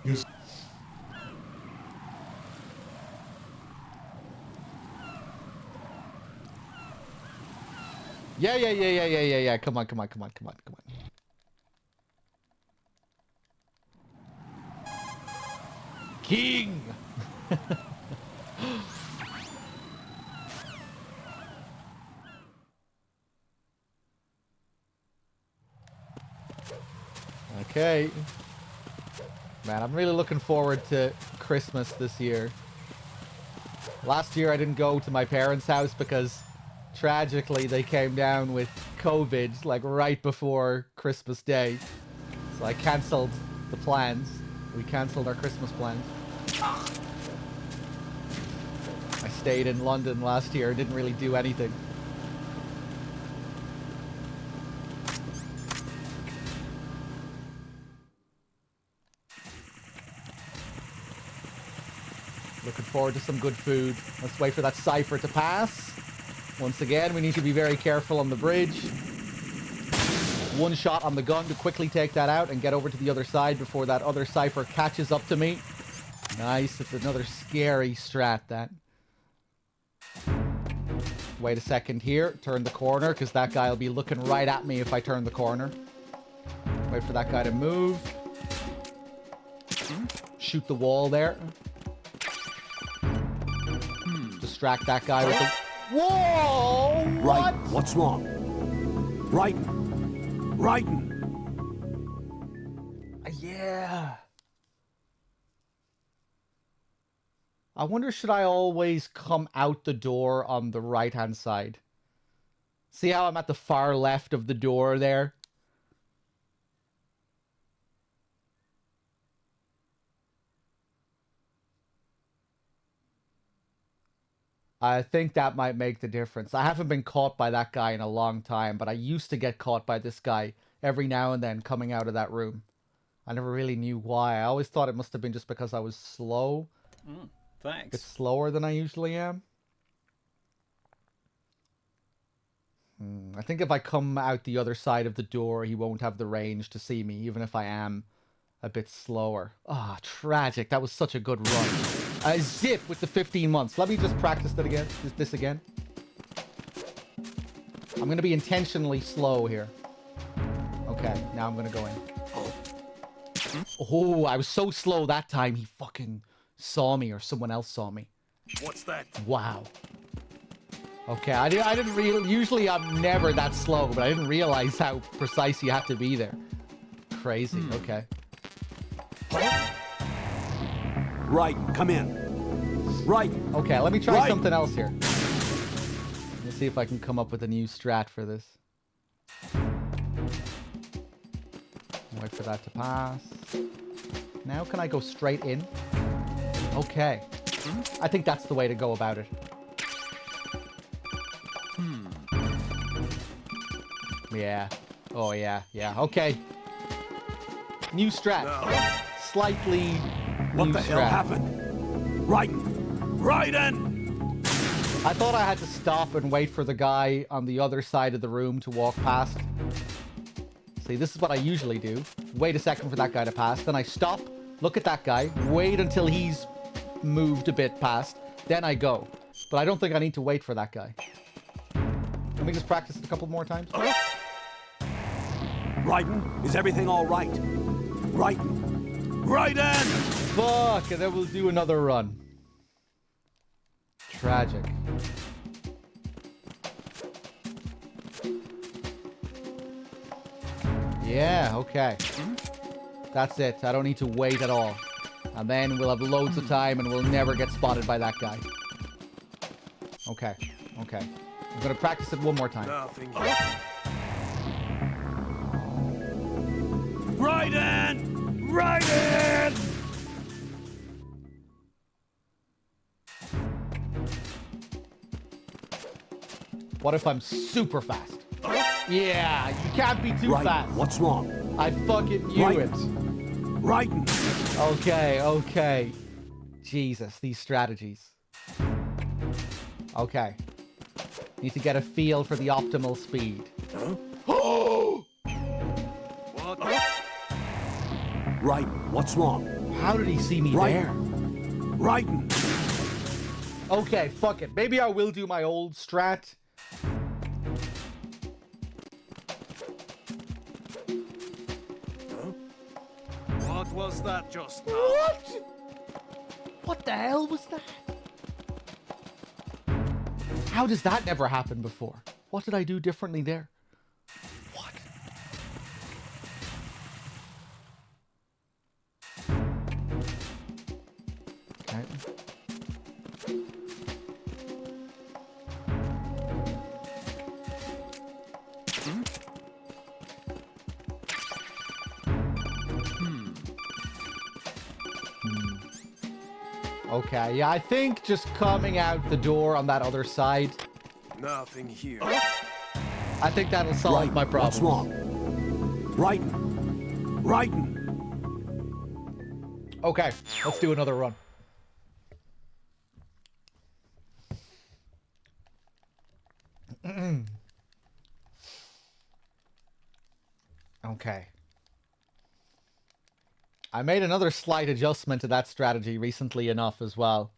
Yes. Yeah. Come on. King! Okay. Man, I'm really looking forward to Christmas this year. Last year I didn't go to my parents' house because tragically they came down with COVID like right before Christmas Day. So I cancelled the plans. We cancelled our Christmas plans. I stayed in London last year, didn't really do anything. Looking forward to some good food. Let's wait for that cipher to pass. Once again, we need to be very careful on the bridge. One shot on the gun to quickly take that out and get over to the other side before that other cipher catches up to me. Nice. It's another scary strat, that. Wait a second here. Turn the corner, because that guy will be looking right at me if I turn the corner. Wait for that guy to move. Shoot the wall there. Distract that guy with the... Whoa! What? Right. What's wrong? Raiden. Yeah. I wonder, should I always come out the door on the right-hand side? See how I'm at the far left of the door there? I think that might make the difference. I haven't been caught by that guy in a long time, but I used to get caught by this guy every now and then coming out of that room. I never really knew why. I always thought it must have been just because I was slow. Thanks. It's slower than I usually am. I think if I come out the other side of the door, he won't have the range to see me, even if I am a bit slower. Ah, oh, tragic. That was such a good run. Zip with the 15 months. Let me just practice that again. This again. I'm going to be intentionally slow here. Okay, now I'm going to go in. Oh, I was so slow that time he fucking saw me, or someone else saw me. What's that? Wow. Okay, I didn't really... Usually I'm never that slow, but I didn't realize how precise you have to be there. Crazy. Okay. Right, come in. Right. Okay, let me try Right. something else here. Let's see if I can come up with a new strat for this. Wait for that to pass. Now can I go straight in? Okay. I think that's the way to go about it. Yeah. Oh, yeah. Okay. New strat. Slightly What new the hell strat. happened? Raiden! I thought I had to stop and wait for the guy on the other side of the room to walk past. See, this is what I usually do. Wait a second for that guy to pass. Then I stop, look at that guy, wait until he's moved a bit past. Then I go. But I don't think I need to wait for that guy. Let me just practice it a couple more times. Raiden, is everything all right? Raiden! Fuck, and then we'll do another run. Tragic. Yeah, okay. That's it. I don't need to wait at all. And then we'll have loads of time and we'll never get spotted by that guy. Okay. I'm gonna practice it one more time. Nothing. Raiden! What if I'm super fast? Yeah, you can't be too Right. fast. What's wrong? I fucking knew Right. it. Writing. Okay. Jesus, these strategies. Okay. Need to get a feel for the optimal speed. Oh! What? Right. What's wrong? How did he see me Right. there? Writing. Okay, fuck it. Maybe I will do my old strat. What was that just now? What? What the hell was that? How does that never happen before? What did I do differently there? What? Okay. Okay, yeah, I think just coming out the door on that other side, Nothing here. I think that'll solve Right. my problems. What's wrong? Writing. Writing. Okay, let's do another run. Okay. I made another slight adjustment to that strategy recently enough as well.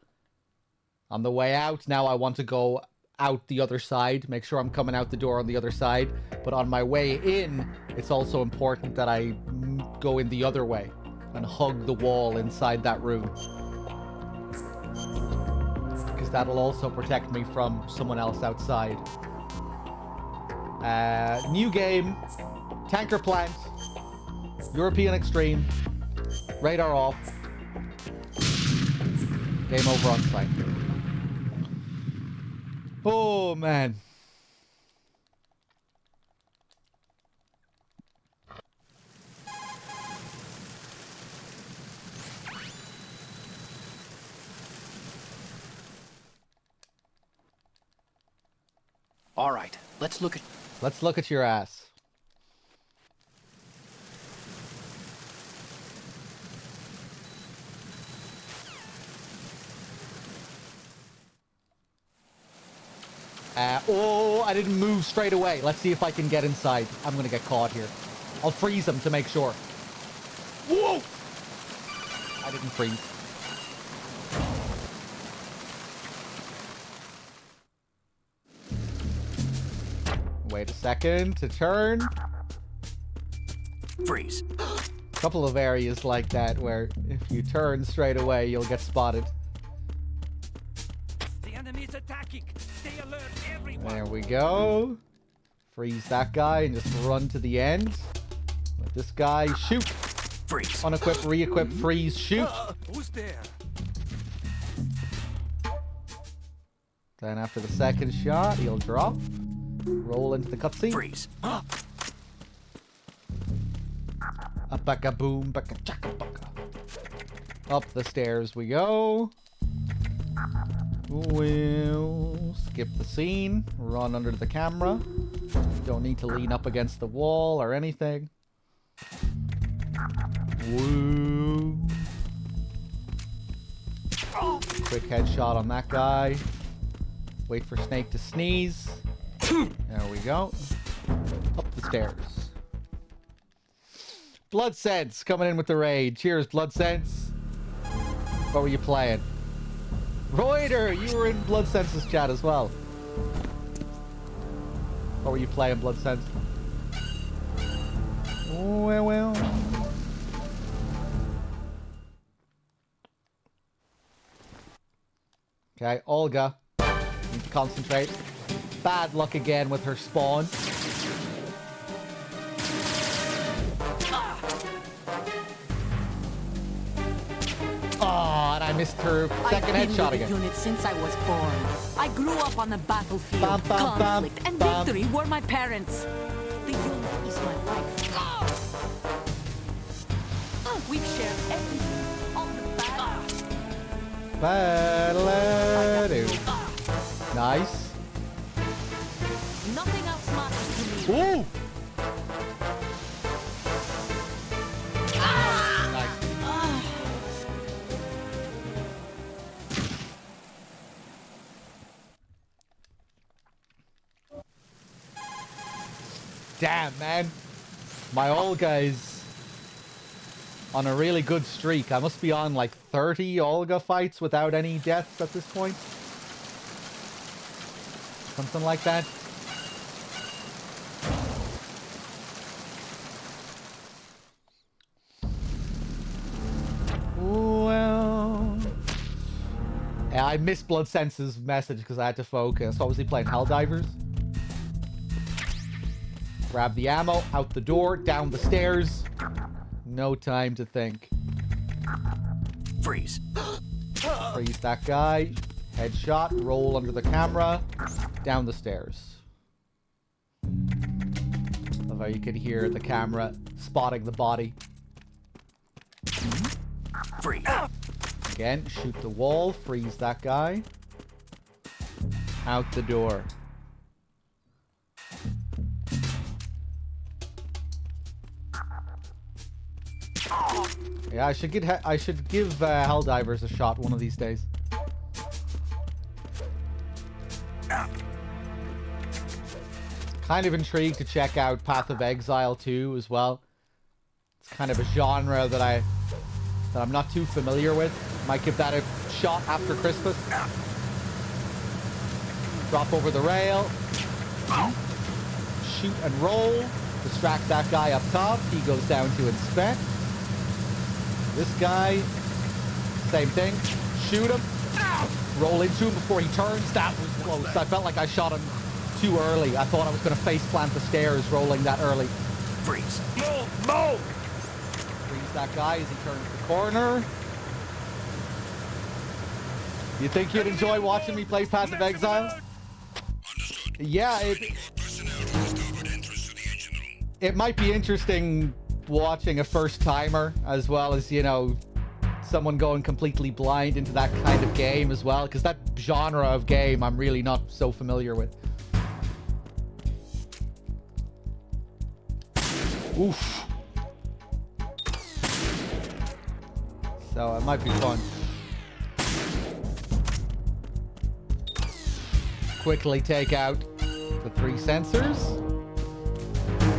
On the way out, now I want to go out the other side, make sure I'm coming out the door on the other side. But on my way in, it's also important that I go in the other way and hug the wall inside that room. Because that'll also protect me from someone else outside. New game, tanker plant, European extreme, radar off, game over on site. Oh man. All right. Let's look at your ass. Oh, I didn't move straight away. Let's see if I can get inside. I'm gonna get caught here. I'll freeze him to make sure. Whoa! I didn't freeze. Wait a second to turn. Freeze. A couple of areas like that where if you turn straight away, you'll get spotted. The enemy is attacking. Stay alert, everyone. There we go. Freeze that guy and just run to the end. Let this guy shoot. Freeze. Unequip, re-equip, freeze, shoot. Who's there? Then after the second shot, he'll drop. Roll into the cutscene. Freeze. Baka boom, baka chaka baka. Up the stairs we go. We'll skip the scene. Run under the camera. Don't need to lean up against the wall or anything. Woo. Quick headshot on that guy. Wait for Snake to sneeze. There we go. Up the stairs. Blood Sense coming in with the raid. Cheers, Blood Sense. What were you playing? Reuter, you were in Blood Sense's chat as well. What were you playing, Blood Sense? Well. Okay, Olga. Need to concentrate. Bad luck again with her spawn. Oh, and I missed her second I've been headshot with the again. unit since I was born. I grew up on the battlefield. Bum, bum, bum, Conflict and bum. victory were my parents. The unit is my life. We've shared everything. All the bad. Nice. Nothing else matters to me. Ooh! Damn, man. My Olga is on a really good streak. I must be on like 30 Olga fights without any deaths at this point. Something like that. Well... Yeah, I missed Blood Sense's message because I had to focus. What was he playing? Helldivers? Grab the ammo, out the door, down the stairs. No time to think. Freeze. Freeze that guy. Headshot, roll under the camera, down the stairs. Love how you can hear the camera spotting the body. Freeze. Again, shoot the wall, freeze that guy. Out the door. Yeah, I should give Helldivers a shot one of these days. Kind of intrigued to check out Path of Exile 2 as well. It's kind of a genre that I'm not too familiar with. Might give that a shot after Christmas. Drop over the rail. Shoot and roll. Distract that guy up top. He goes down to inspect. This guy, same thing. Shoot him. Roll into him before he turns. That was close. I felt like I shot him too early. I thought I was going to face plant the stairs rolling that early. Freeze. Move! Freeze that guy as he turns the corner. You think you'd enjoy watching me play Path of Exile? Yeah, it might be interesting watching a first timer as well as, you know, someone going completely blind into that kind of game as well, because that genre of game I'm really not so familiar with. Oof. So it might be fun. Quickly take out the 3 sensors.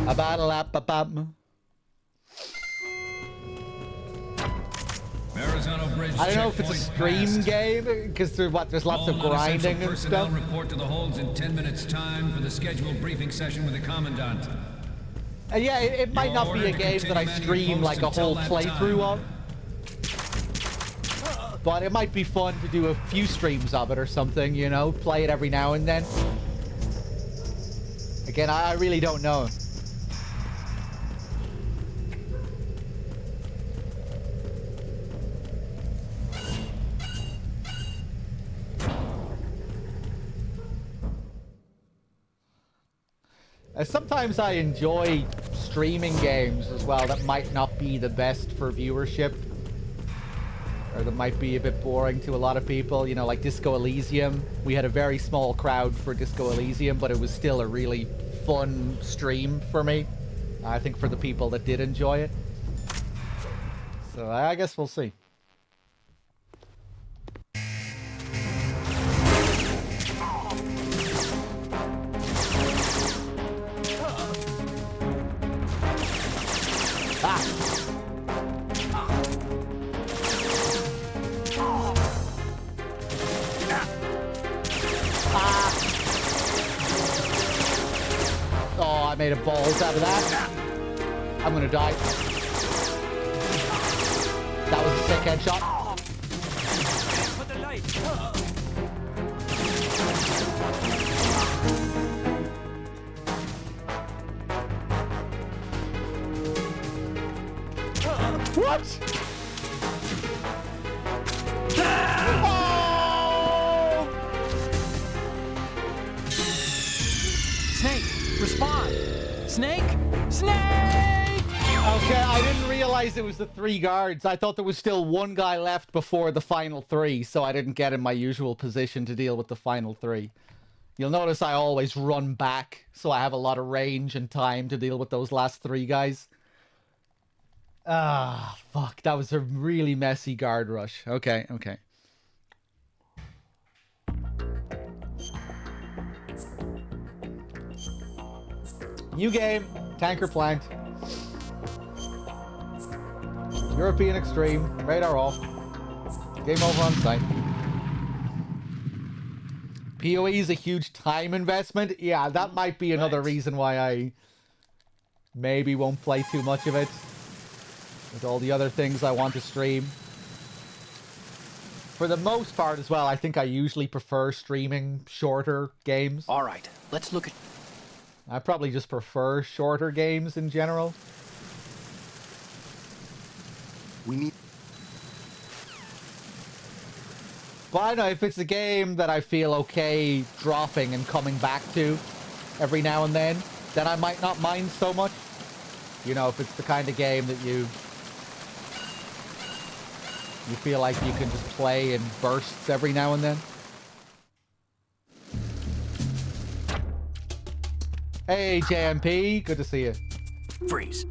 A battle app. I don't know if it's a stream game because there's lots of grinding and stuff. Report to the holds in 10 minutes time for the scheduled briefing session with the commandant. And yeah, it might not be a game that I stream like a whole playthrough of. But it might be fun to do a few streams of it or something, you know? Play it every now and then. Again, I really don't know. Sometimes I enjoy streaming games as well that might not be the best for viewership. Or that might be a bit boring to a lot of people. You know, like Disco Elysium. We had a very small crowd for Disco Elysium, but it was still a really fun stream for me. I think for the people that did enjoy it. So I guess we'll see. Oh, I made a balls out of that. I'm gonna die. That was a sick headshot. For the light. What? Snake, respond! Snake! Snake! Okay, I didn't realize it was the 3 guards. I thought there was still 1 guy left before the final 3, so I didn't get in my usual position to deal with the final 3. You'll notice I always run back, so I have a lot of range and time to deal with those last 3 guys. Ah, fuck. That was a really messy guard rush. Okay, okay. New game. Tanker plant. European extreme. Radar off. Game over on site. PoE is a huge time investment. Yeah, that might be another reason why I maybe won't play too much of it. With all the other things I want to stream. For the most part as well, I think I usually prefer streaming shorter games. All right, let's look at... I probably just prefer shorter games in general. We need... But I don't know, if it's a game that I feel okay dropping and coming back to every now and then I might not mind so much. You know, if it's the kind of game that you feel like you can just play in bursts every now and then. Hey, JMP, good to see you. Freeze.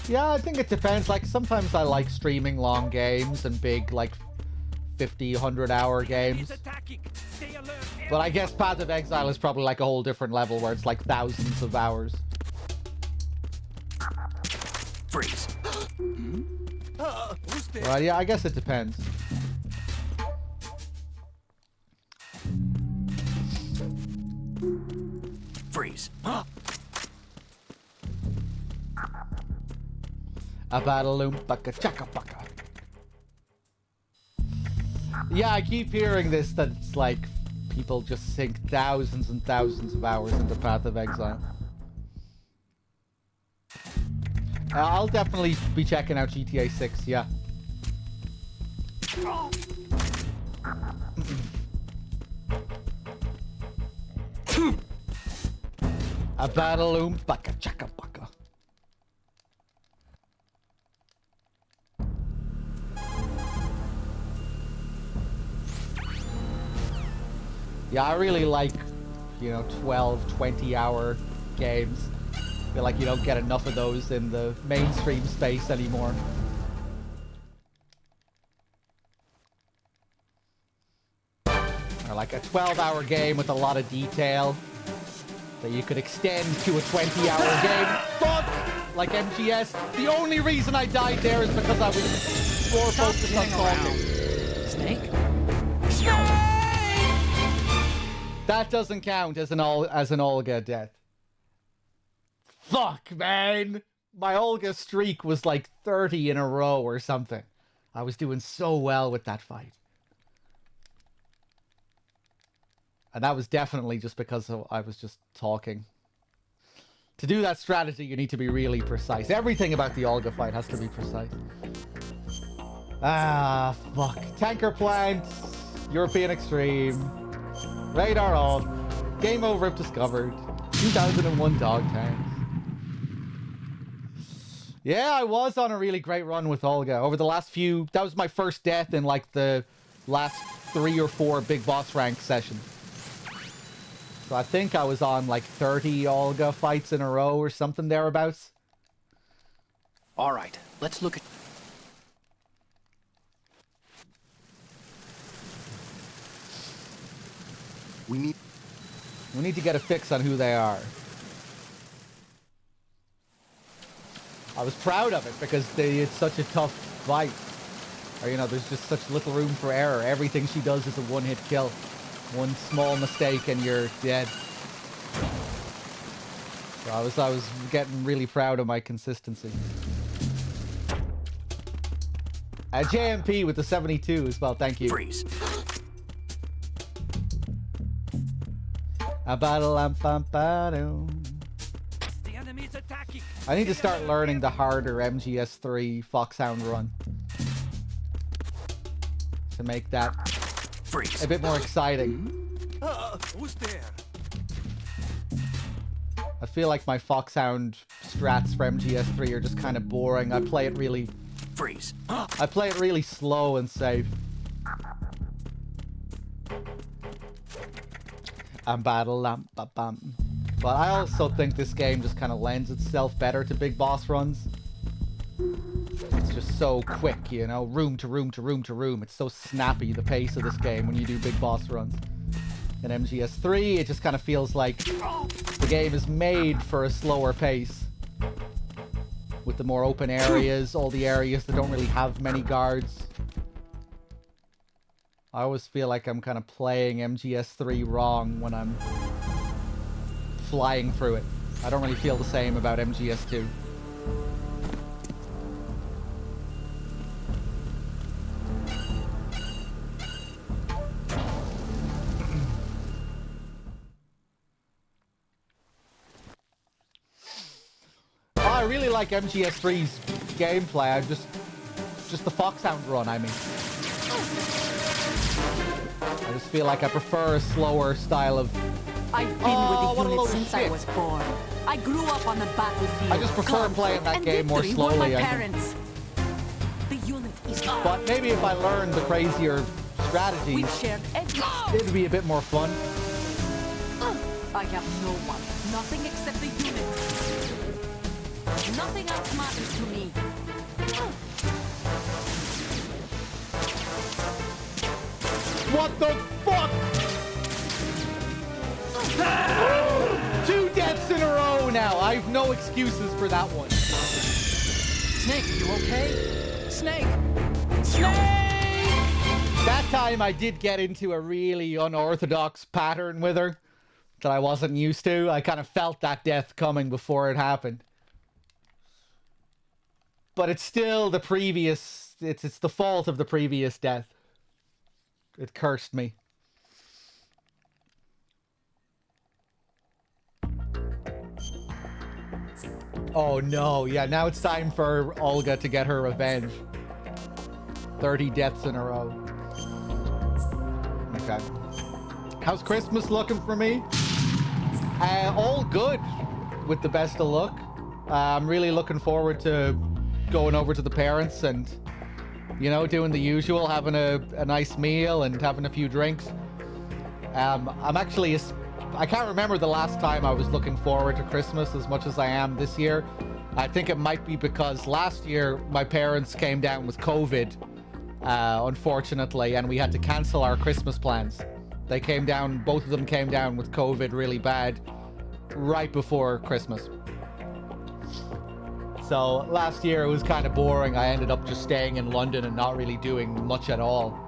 Yeah, I think it depends. Like, sometimes I like streaming long games and big, like, 50, 100-hour games. But I guess Path of Exile is probably like a whole different level where it's like thousands of hours. Freeze. Well, yeah, I guess it depends. Freeze. A battle baka chaka baka. Yeah, I keep hearing this, that it's like people just sink thousands and thousands of hours into Path of Exile. I'll definitely be checking out GTA 6, yeah. A battle baka chaka baka. Yeah, I really like, you know, 12, 20-hour games. I feel like you don't get enough of those in the mainstream space anymore. Or like a 12-hour game with a lot of detail that you could extend to a 20-hour game. Fuck! Like MGS. The only reason I died there is because I was more focused on talking. Snake? That doesn't count as an Olga death. Fuck, man! My Olga streak was like 30 in a row or something. I was doing so well with that fight. And that was definitely just because I was just talking. To do that strategy, you need to be really precise. Everything about the Olga fight has to be precise. Ah, fuck. Tanker plant. European extreme. Radar off. Game over if discovered. 2001 dog tanks. Yeah, I was on a really great run with Olga. Over the last few... That was my first death in like the last 3 or 4 big boss rank sessions. So I think I was on like 30 Olga fights in a row or something thereabouts. All right, let's look at... We need to get a fix on who they are. I was proud of it because it's such a tough fight. Or, you know, there's just such little room for error. Everything she does is a one-hit kill. One small mistake and you're dead. So I was getting really proud of my consistency. JMP with the 72 as well, thank you. Freeze. The enemy's attacking. I need to start learning the harder MGS3 Foxhound run. To make that Freeze. a bit more exciting. Who's there? I feel like my Foxhound strats for MGS3 are just kind of boring. I play it really... Freeze. I play it really slow and safe. But I also think this game just kind of lends itself better to big boss runs. It's just so quick, you know? Room to room to room to room. It's so snappy, the pace of this game, when you do big boss runs. in MGS3. It just kind of feels like the game is made for a slower pace. With the more open areas, all the areas that don't really have many guards. I always feel like I'm kind of playing MGS3 wrong when I'm flying through it. I don't really feel the same about MGS2. I really like MGS3's gameplay. I just the Foxhound run, I mean. I just feel like I prefer a slower style of... I've been with the unit since I was born. I grew up on the battlefield. I just prefer playing that game more slowly, I think. The unit is ours. But maybe if I learned the crazier strategies, We've shared every... it'd be a bit more fun. I have no one. Nothing except the unit. Nothing else matters to me. What the fuck? 2 deaths in a row now. I have no excuses for that one. Snake, you okay? Snake! That time I did get into a really unorthodox pattern with her that I wasn't used to. I kind of felt that death coming before it happened. But it's still the previous... It's the fault of the previous death. It cursed me. Oh no, yeah, now it's time for Olga to get her revenge. 30 deaths in a row. Okay. How's Christmas looking for me? All good, with the best of luck. I'm really looking forward to going over to the parents and, you know, doing the usual, having a nice meal and having a few drinks. I'm actually... I can't remember the last time I was looking forward to Christmas as much as I am this year. I think it might be because last year my parents came down with COVID, unfortunately, and we had to cancel our Christmas plans. They came down, both of them came down with COVID really bad right before Christmas. So last year it was kind of boring. I ended up just staying in London and not really doing much at all.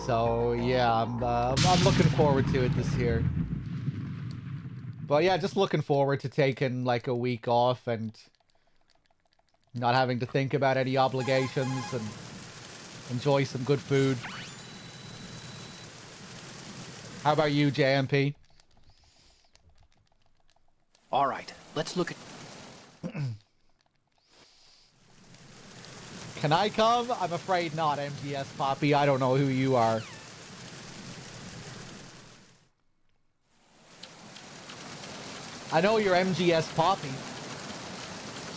So yeah, I'm looking forward to it this year. But yeah, just looking forward to taking like a week off and not having to think about any obligations and enjoy some good food. How about you, JMP? All right, let's look at... Can I come? I'm afraid not, MGS Poppy. I don't know who you are. I know you're MGS Poppy.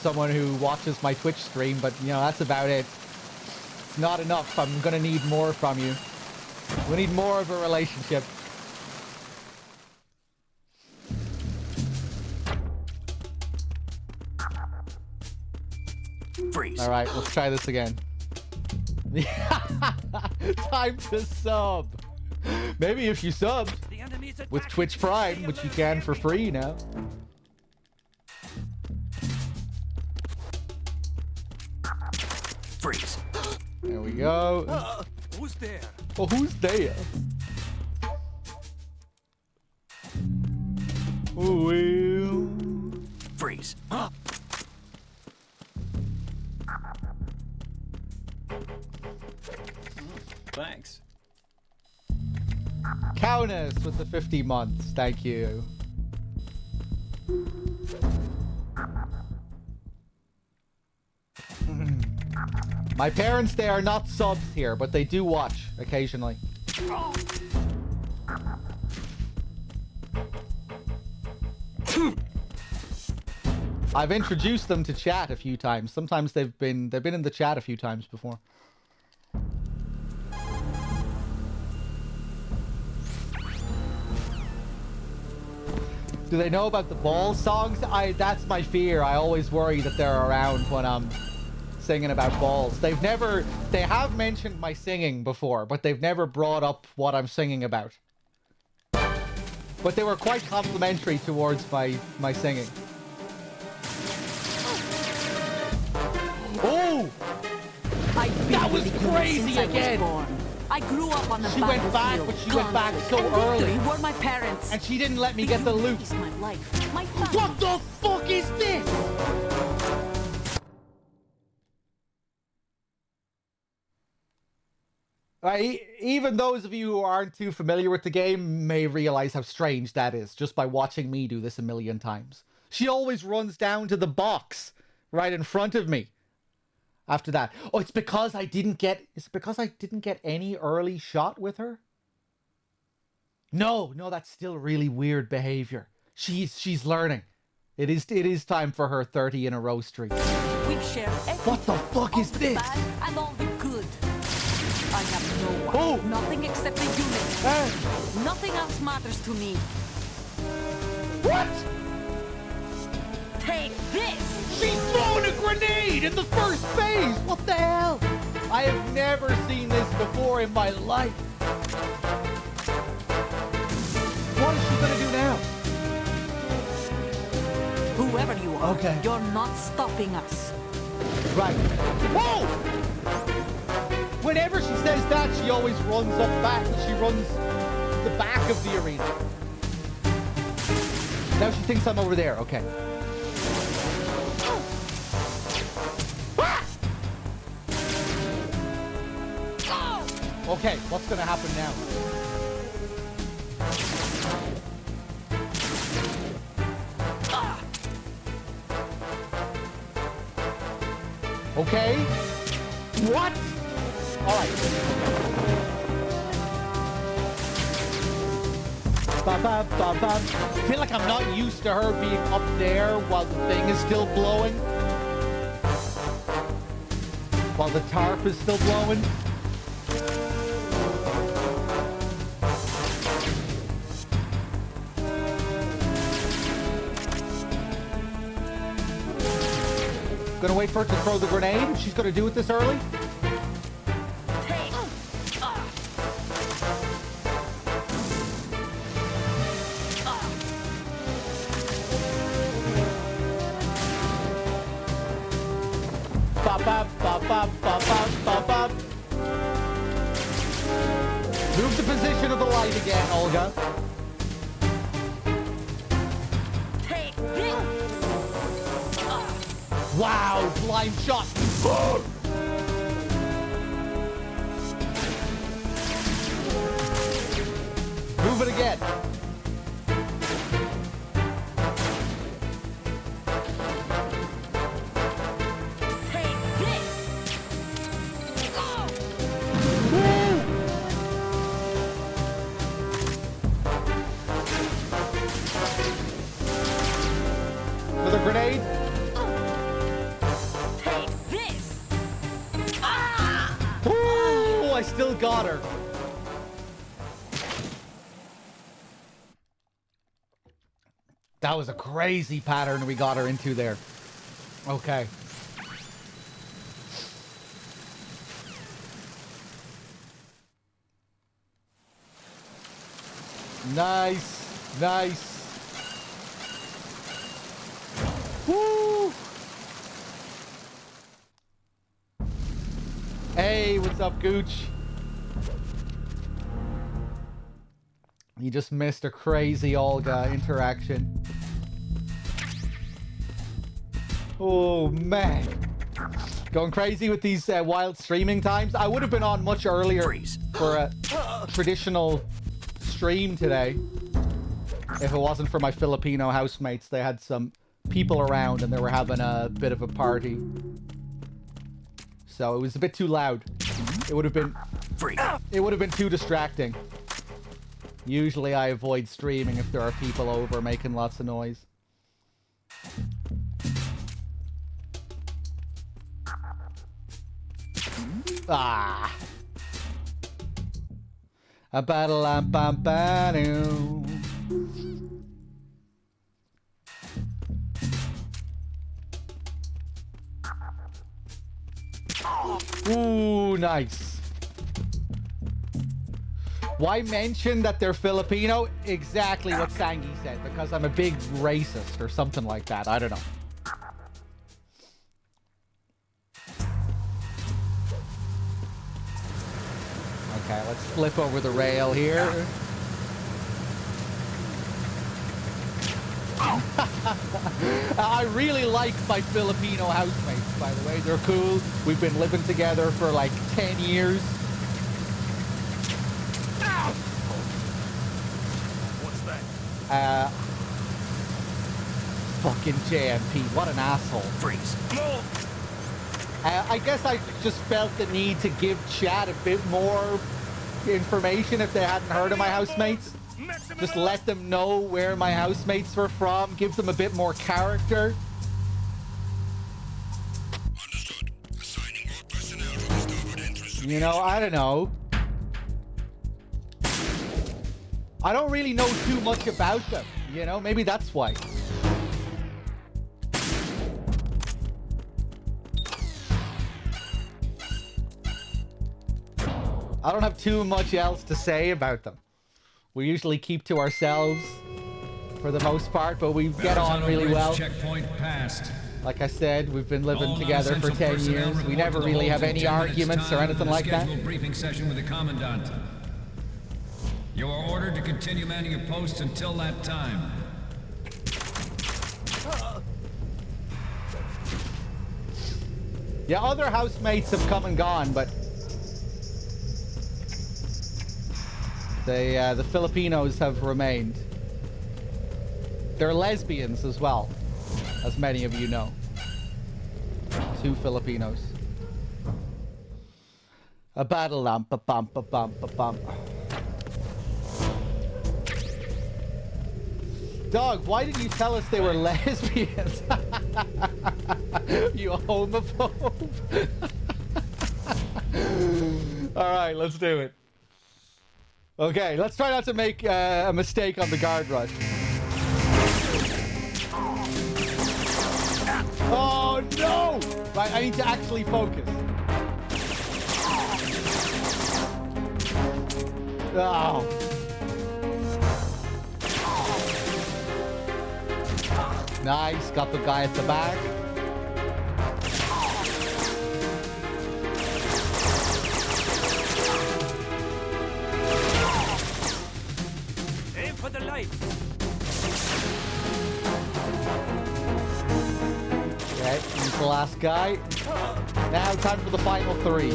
Someone who watches my Twitch stream, but, you know, that's about it. It's not enough. I'm gonna need more from you. We need more of a relationship. Freeze. Alright, let's try this again. Time to sub. Maybe if you subbed The enemy is with attacking. Twitch Prime, Stay which you alert. can for free now. Freeze. There we go. Who's there? Oh, who's there? Oh, well. Freeze. Thanks. Countess with the 50 months. Thank you. My parents, they are not subs here, but they do watch occasionally. I've introduced them to chat a few times. Sometimes they've been in the chat a few times before. Do they know about the ball songs? That's my fear. I always worry that they're around when I'm singing about balls. They have mentioned my singing before, but they've never brought up what I'm singing about. But they were quite complimentary towards my singing. Oh! That was crazy again! I grew up on the She went back, but she went back so early. You were my parents. And she didn't let me get the loot. It's my life, my family. What the fuck is this? Even those of you who aren't too familiar with the game may realize how strange that is just by watching me do this a million times. She always runs down to the box right in front of me. After that. Oh, it's because I didn't get... Is it because I didn't get any early shot with her? No, that's still really weird behavior. She's learning. It is time for her 30 in a row streak. We share everything. What the fuck is this? Bad and all the good. I have no one. Oh. Nothing except the unit. Nothing else matters to me. What? Take this! She's throwing a grenade in the first phase! What the hell? I have never seen this before in my life. What is she gonna do now? Whoever you are, Okay. You're not stopping us. Right. Whoa! Whenever she says that, she always runs up back. She runs the back of the arena. Now she thinks I'm over there. Okay. Okay, what's gonna happen now? Okay. What? Alright. I feel like I'm not used to her being up there while the thing is still blowing. While the tarp is still blowing. Gonna wait for her to throw the grenade. She's gonna do it this early. Bop, bop, bop, bop, bop, bop, bop, bop. Move the position of the light again, Olga. Wow, blind shot. Move it again. Another grenade. I still got her. That was a crazy pattern we got her into there. Okay. Nice. Nice. Woo! Hey, what's up, Gooch? You just missed a crazy Olga interaction. Oh, man. Going crazy with these wild streaming times. I would have been on much earlier for a traditional stream today if it wasn't for my Filipino housemates. They had some people around and they were having a bit of a party. So it was a bit too loud. It would have been too distracting. Usually I avoid streaming if there are people over making lots of noise. Ah. A battle lamp bam bam. Ooh, nice. Why mention that they're Filipino? Exactly what Sangi said, because I'm a big racist or something like that. I don't know. Okay, let's flip over the rail here. I really like my Filipino housemates, by the way. They're cool. We've been living together for like 10 years. What's that? Fucking JMP, what an asshole. Freeze. I guess I just felt the need to give chat a bit more information if they hadn't heard of my housemates. Just let them know where my housemates were from, give them a bit more character. Understood. Assigning all personnel to the starboard entrance. You know, I don't know. I don't really know too much about them, you know? Maybe that's why. I don't have too much else to say about them. We usually keep to ourselves for the most part, but we get on really well. Checkpoint passed. Like I said, we've been living All together for non-essential 10 personnel years. We report never to the really holds have in any 10 minutes arguments or time anything for the like that. scheduled briefing session with the Commandant. You are ordered to continue manning your posts until that time. Yeah, other housemates have come and gone, but the Filipinos have remained. They're lesbians as well, as many of you know. 2 Filipinos. A battle lamp, a bump, a bump, a bump. Dog, why did you tell us they were lesbians? You homophobe. Alright, let's do it. Okay, let's try not to make a mistake on the guard rush. Oh no! Right, I need to actually focus. Oh. Nice, got the guy at the back. Aim for the light. Okay, he's the last guy. Now time for the final 3.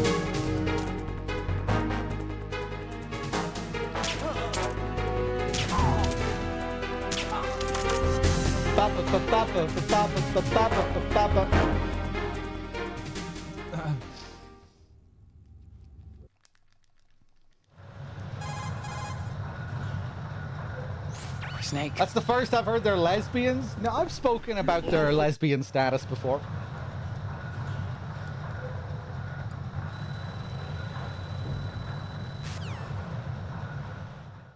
Snake. That's the first I've heard they're lesbians. No, I've spoken about their lesbian status before.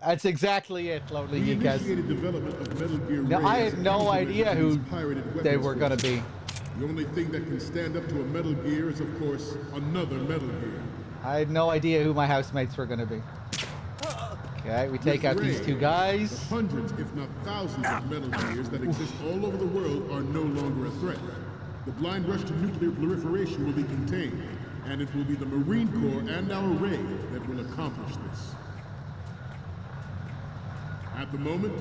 That's exactly it, Lonely We Geekaz. initiated development of Metal Gear No, I Ray's had no countermeasure idea to who these pirated they weapons were going to forces. be. The only thing that can stand up to a Metal Gear is, of course, another Metal Gear. I had no idea who my housemates were going to be. Okay, we take With out these Ray, 2 guys. The hundreds, if not thousands, of Metal Gears that exist all over the world are no longer a threat. The blind rush to nuclear proliferation will be contained, and it will be the Marine Corps and our Ray that will accomplish this. At the moment,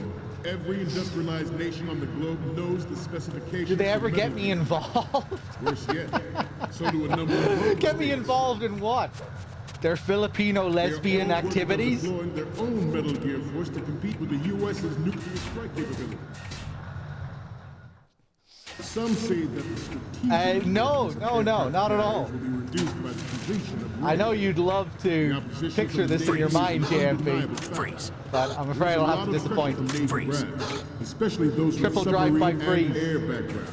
every industrialized nation on the globe knows the specifications. Do they ever of get Metal me Gear. involved? Worse yet, so do a number of global Get me states. involved in what? Their Filipino They are lesbian all working on activities? deploying their own Metal Gear force to compete with the U.S.'s nuclear strike capability. Some say that the strategic no, importance of no, aircraft not at all. carriers will be reduced by the completion of I know Ray. you'd love The to opposition picture to the this in your Navy mind, is an undeniable JMP, fact. Freeze. but I'm afraid There's a I'll have lot to of pressure disappoint. from Navy Freeze. brass, especially those Triple with drive by submarine freeze. and air background.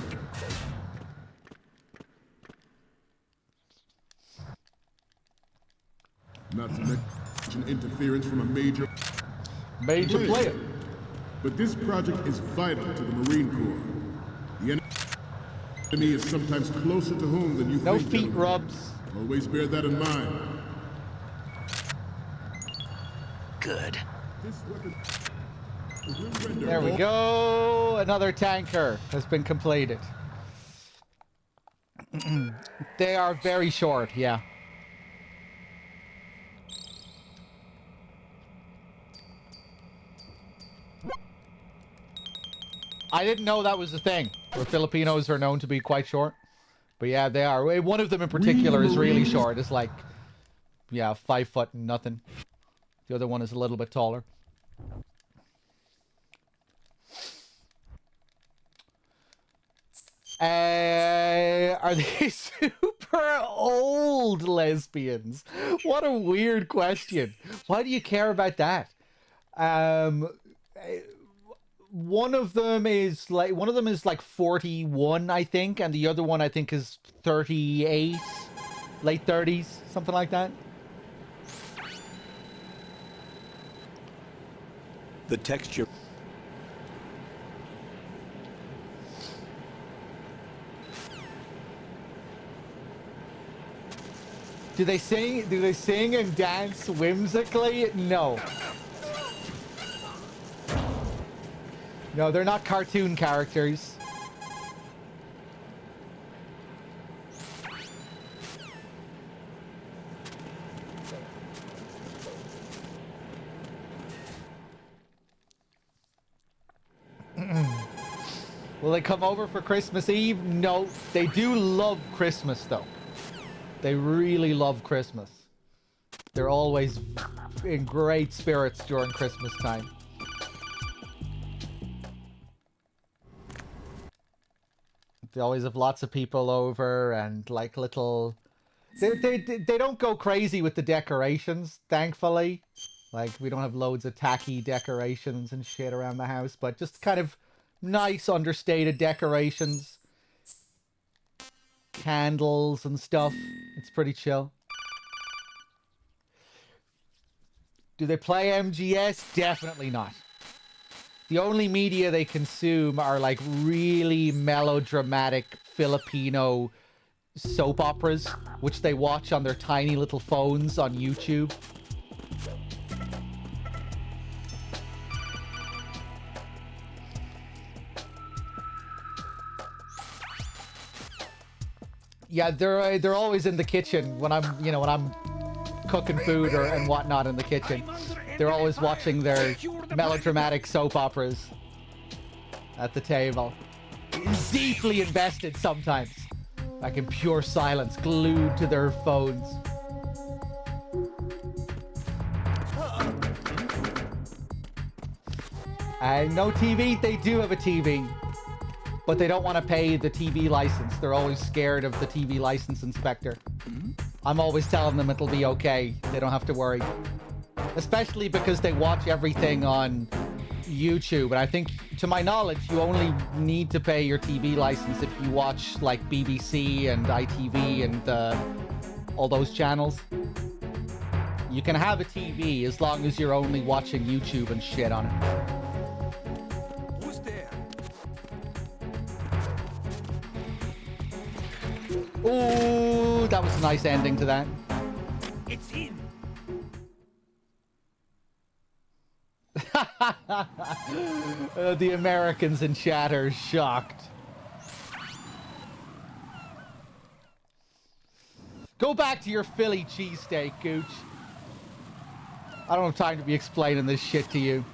Not to mention interference from a major Major player. But this project is vital to the Marine Corps. The enemy is sometimes closer to home than you No think. feet gentlemen. rubs. Always bear that in mind. Good. This weapon will render There we go. Another tanker has been completed. They are very short, yeah. I didn't know that was a thing, where Filipinos are known to be quite short. But yeah, they are. One of them in particular is really short. It's like, yeah, 5 foot and nothing. The other one is a little bit taller. Are they super old lesbians? What a weird question. Why do you care about that? One of them is like 41, I think, and the other one I think is 38, late 30s, something like that. The texture. Do they sing and dance whimsically? No. No, they're not cartoon characters. Will they come over for Christmas Eve? No. They do love Christmas, though. They really love Christmas. They're always in great spirits during Christmas time. They always have lots of people over and like little... They don't go crazy with the decorations, thankfully. Like, we don't have loads of tacky decorations and shit around the house, but just kind of nice, understated decorations. Candles and stuff. It's pretty chill. Do they play MGS? Definitely not. The only media they consume are like really melodramatic Filipino soap operas, which they watch on their tiny little phones on YouTube. Yeah, they're always in the kitchen when I'm cooking food and whatnot in the kitchen. They're always watching their melodramatic soap operas at the table. Deeply invested sometimes. Like in pure silence, glued to their phones. No TV, they do have a TV. But they don't want to pay the TV license. They're always scared of the TV license inspector. I'm always telling them it'll be okay. They don't have to worry. Especially because they watch everything on YouTube. And I think, to my knowledge, you only need to pay your TV license if you watch like BBC and ITV and all those channels. You can have a TV as long as you're only watching YouTube and shit on it. Ooh, that was a nice ending to that. It's in. The Americans in chat are shocked. Go back to your Philly cheesesteak, Gooch. I don't have time to be explaining this shit to you.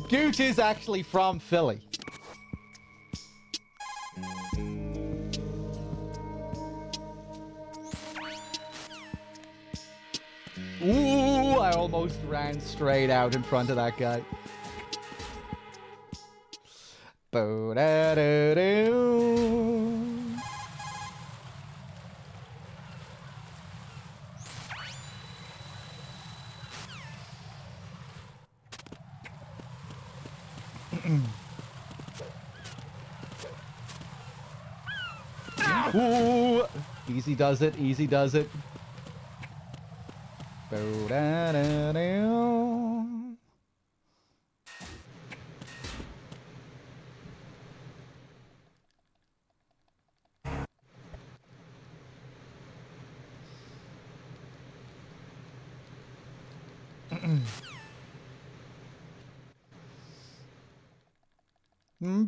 Gooch is actually from Philly. Ooh, I almost ran straight out in front of that guy. Bo-da-da-doo. Ooh, easy does it. Easy does it.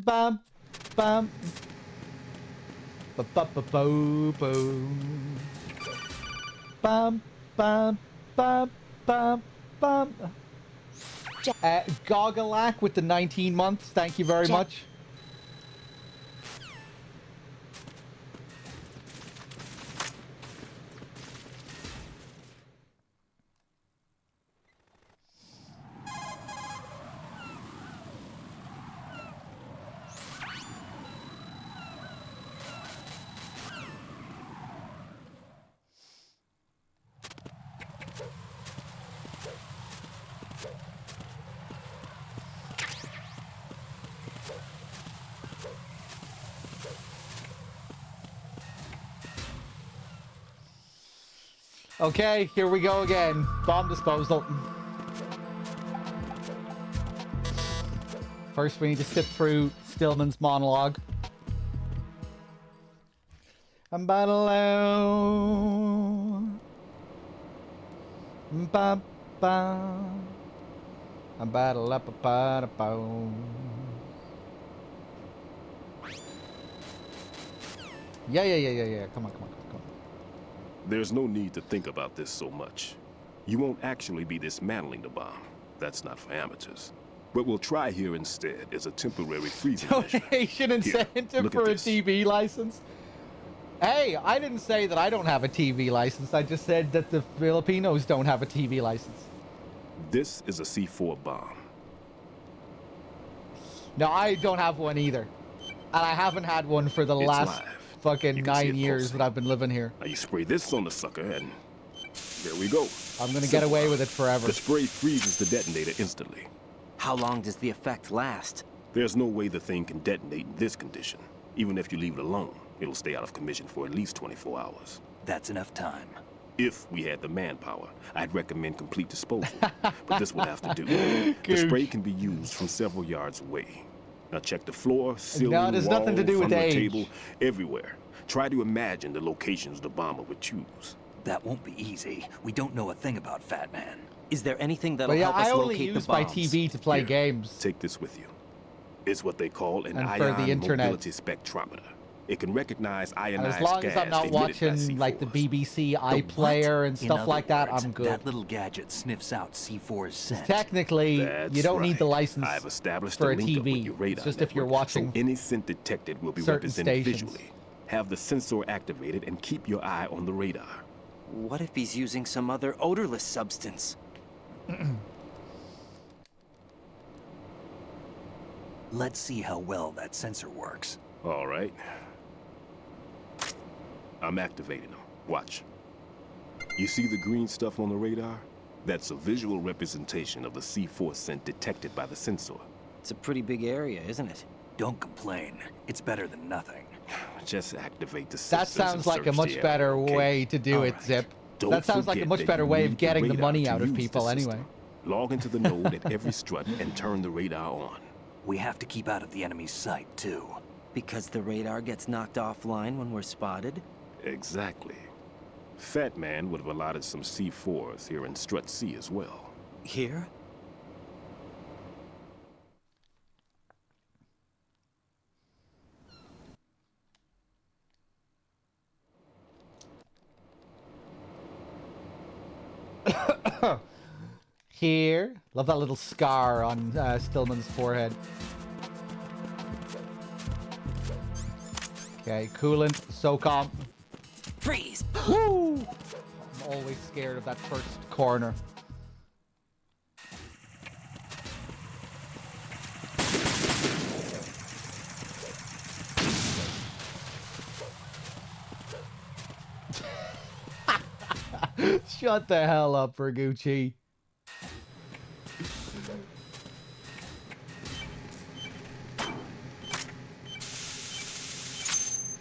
Bum, bum. Ba-ba-ba-bo-bo. Bum, bum, bum, bum, bum. Gogglelack with the 19 months. Thank you very much. Okay, here we go again. Bomb disposal. First, we need to sit through Stillman's monologue. I'm battle alone. Ba ba. I'm battle up a ba ba. Yeah. Come on. There's no need to think about this so much. You won't actually be dismantling the bomb. That's not for amateurs. What we'll try here instead is a temporary freezing measure. Donation incentive for a TV license. Hey, I didn't say that I don't have a TV license. I just said that the Filipinos don't have a TV license. This is a C4 bomb. No, I don't have one either. And I haven't had one for the last fucking 9 years that I've been living here. Now you spray this on the sucker and there we go. I'm gonna get away with it forever. The spray freezes the detonator instantly. How long does the effect last? There's no way the thing can detonate in this condition. Even if you leave it alone, it'll stay out of commission for at least 24 hours. That's enough time. If we had the manpower, I'd recommend complete disposal. But this will have to do. The spray can be used from several yards away. Now check the floor, ceiling, no, there's walls, nothing to do with under the age. table, everywhere. Try to imagine the locations the bomber would choose. That won't be easy. We don't know a thing about Fat Man. Is there anything that'll But yeah, help us I only locate use the my bombs? TV to play Here, games. Take this with you. It's what they call an And for the ion internet. mobility spectrometer. It can recognize And ionized as long as I'm gas not emitted by watching like the C4s. BBC The iPlayer what? and In stuff other like that, words, I'm good. That little gadget sniffs out C4's scent. Technically, That's you don't need the right. license I've established for a link up with TV. your radar It's just if you're network, watching so any scent detected will be certain represented stations. visually. Have the sensor activated and keep your eye on the radar. What if he's using some other odorless substance? Let's see how well that sensor works. All right. I'm activating them. Watch. You see the green stuff on the radar? That's a visual representation of the C4 scent detected by the sensor. It's a pretty big area, isn't it? Don't complain. It's better than nothing. Just activate the That sensors sounds and like a search much the better area, okay? way to do All it, right. Zip. Don't That sounds like a forget much that better you way of need getting the radar money to out of use the people anyway. system. Log into the node at every strut and turn the radar on. We have to keep out of the enemy's sight, too. Because the radar gets knocked offline when we're spotted? Exactly. Fat Man would have allotted some C4s here in Strut C as well. Here? Here. Love that little scar on Stillman's forehead. Okay, coolant, SOCOM. Freeze! Woo! I'm always scared of that first corner. Shut the hell up, Bergucci.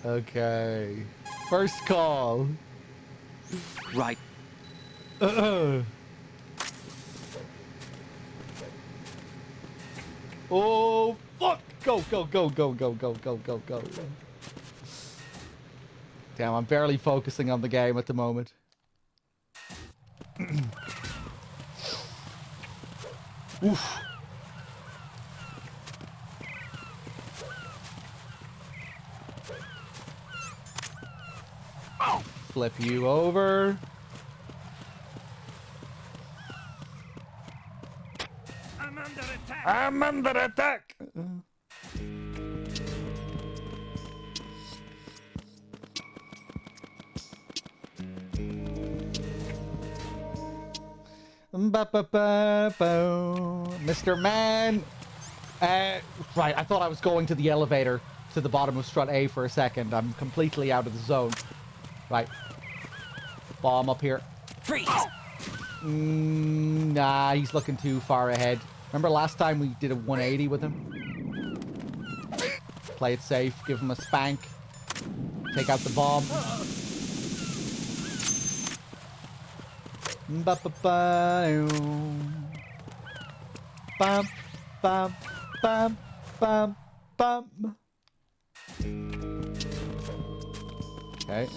Okay. First call. Right. Oh, fuck! Go, go, go, go, go, go, go, go, go. Damn, I'm barely focusing on the game at the moment. Oof. Flip you over. I'm under attack. I'm under attack. Mr. Man. Right, I thought I was going to the elevator to the bottom of strut A for a second. I'm completely out of the zone. Right. Bomb up here. Freeze! Nah, he's looking too far ahead. Remember last time we did a 180 with him? Play it safe, give him a spank. Take out the bomb. Bum, bum, bum, bum, bum. Okay.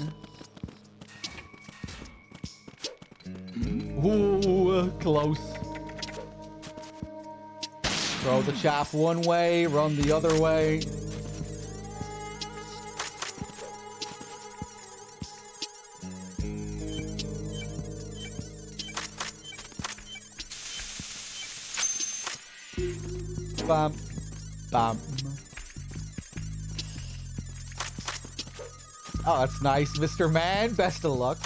Ooh, close. Throw the chaff one way, run the other way. Bum, bum. Oh, that's nice, Mr. Man. Best of luck.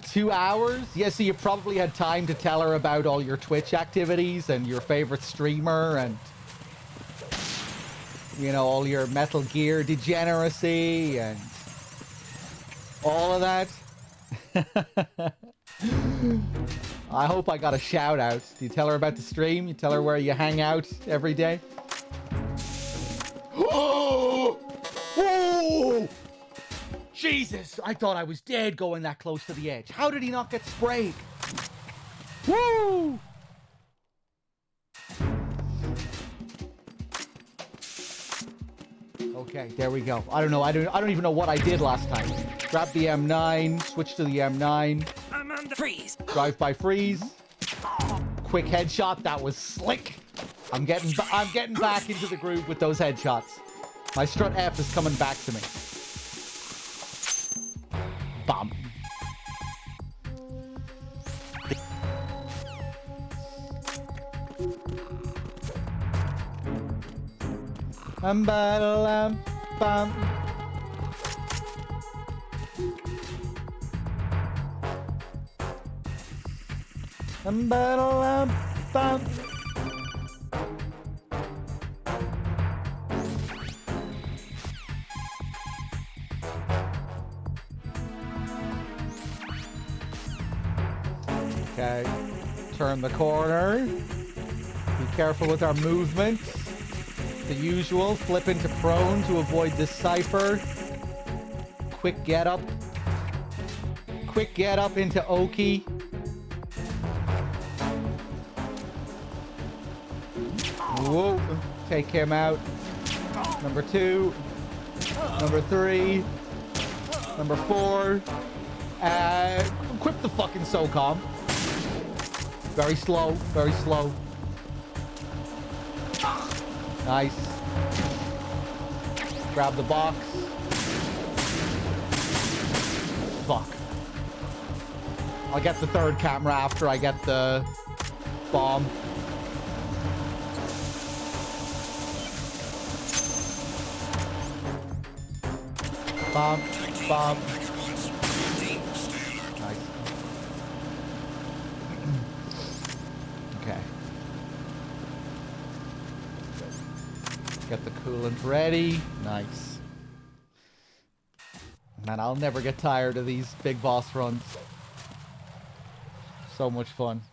Two hours? Yeah, so you probably had time to tell her about all your Twitch activities and your favorite streamer and, you know, all your Metal Gear degeneracy and all of that. I hope I got a shout out. Do you tell her about the stream? You tell her where you hang out every day? Oh! Whoa! Jesus! I thought I was dead going that close to the edge. How did he not get sprayed? Woo! Okay, there we go. I don't know. I don't even know what I did last time. Grab the M9, switch to the M9. I'm under Freeze! Drive by freeze. Quick headshot. That was slick. I'm getting back into the groove with those headshots. My strut F is coming back to me. Bomb. Bum. Bum. Okay, turn the corner. Be careful with our movement. The usual, flip into prone to avoid this cipher. Quick get up. Quick get up into Oki. Whoa, take him out. Number 2. Number 3. Number 4. Equip the fucking SOCOM. Very slow, very slow. Nice. Grab the box. Fuck. I'll get the third camera after I get the bomb. Bomb. Bomb. Nice. Okay. Get the coolant ready. Nice. Man, I'll never get tired of these big boss runs. So much fun.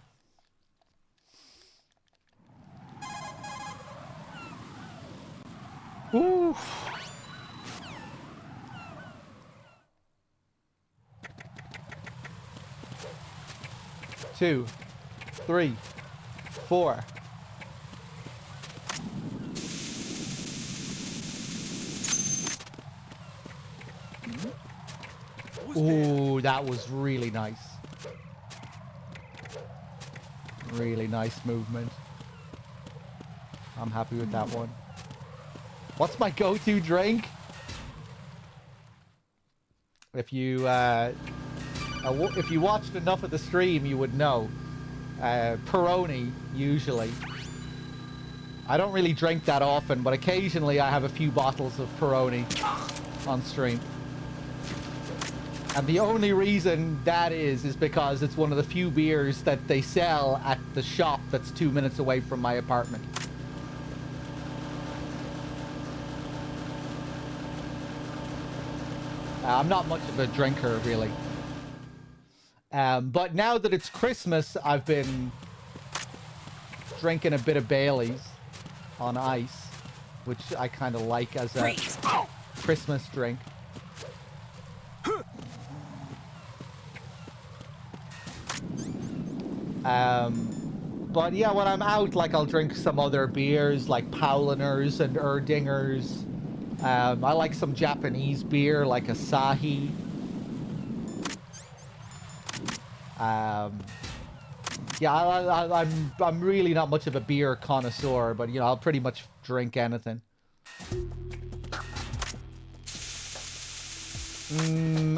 Woo! 2, 3, 4. Ooh, that was really nice. Really nice movement. I'm happy with that one. What's my go-to drink? If you watched enough of the stream, you would know. Peroni, usually. I don't really drink that often, but occasionally I have a few bottles of Peroni on stream. And the only reason that is because it's one of the few beers that they sell at the shop that's 2 minutes away from my apartment. I'm not much of a drinker, really. But now that it's Christmas, I've been drinking a bit of Bailey's on ice, which I kind of like as a Christmas drink. But yeah, when I'm out, like, I'll drink some other beers, like Pauliners and Erdingers. I like some Japanese beer, like Asahi. Yeah, I'm really not much of a beer connoisseur, but, you know, I'll pretty much drink anything.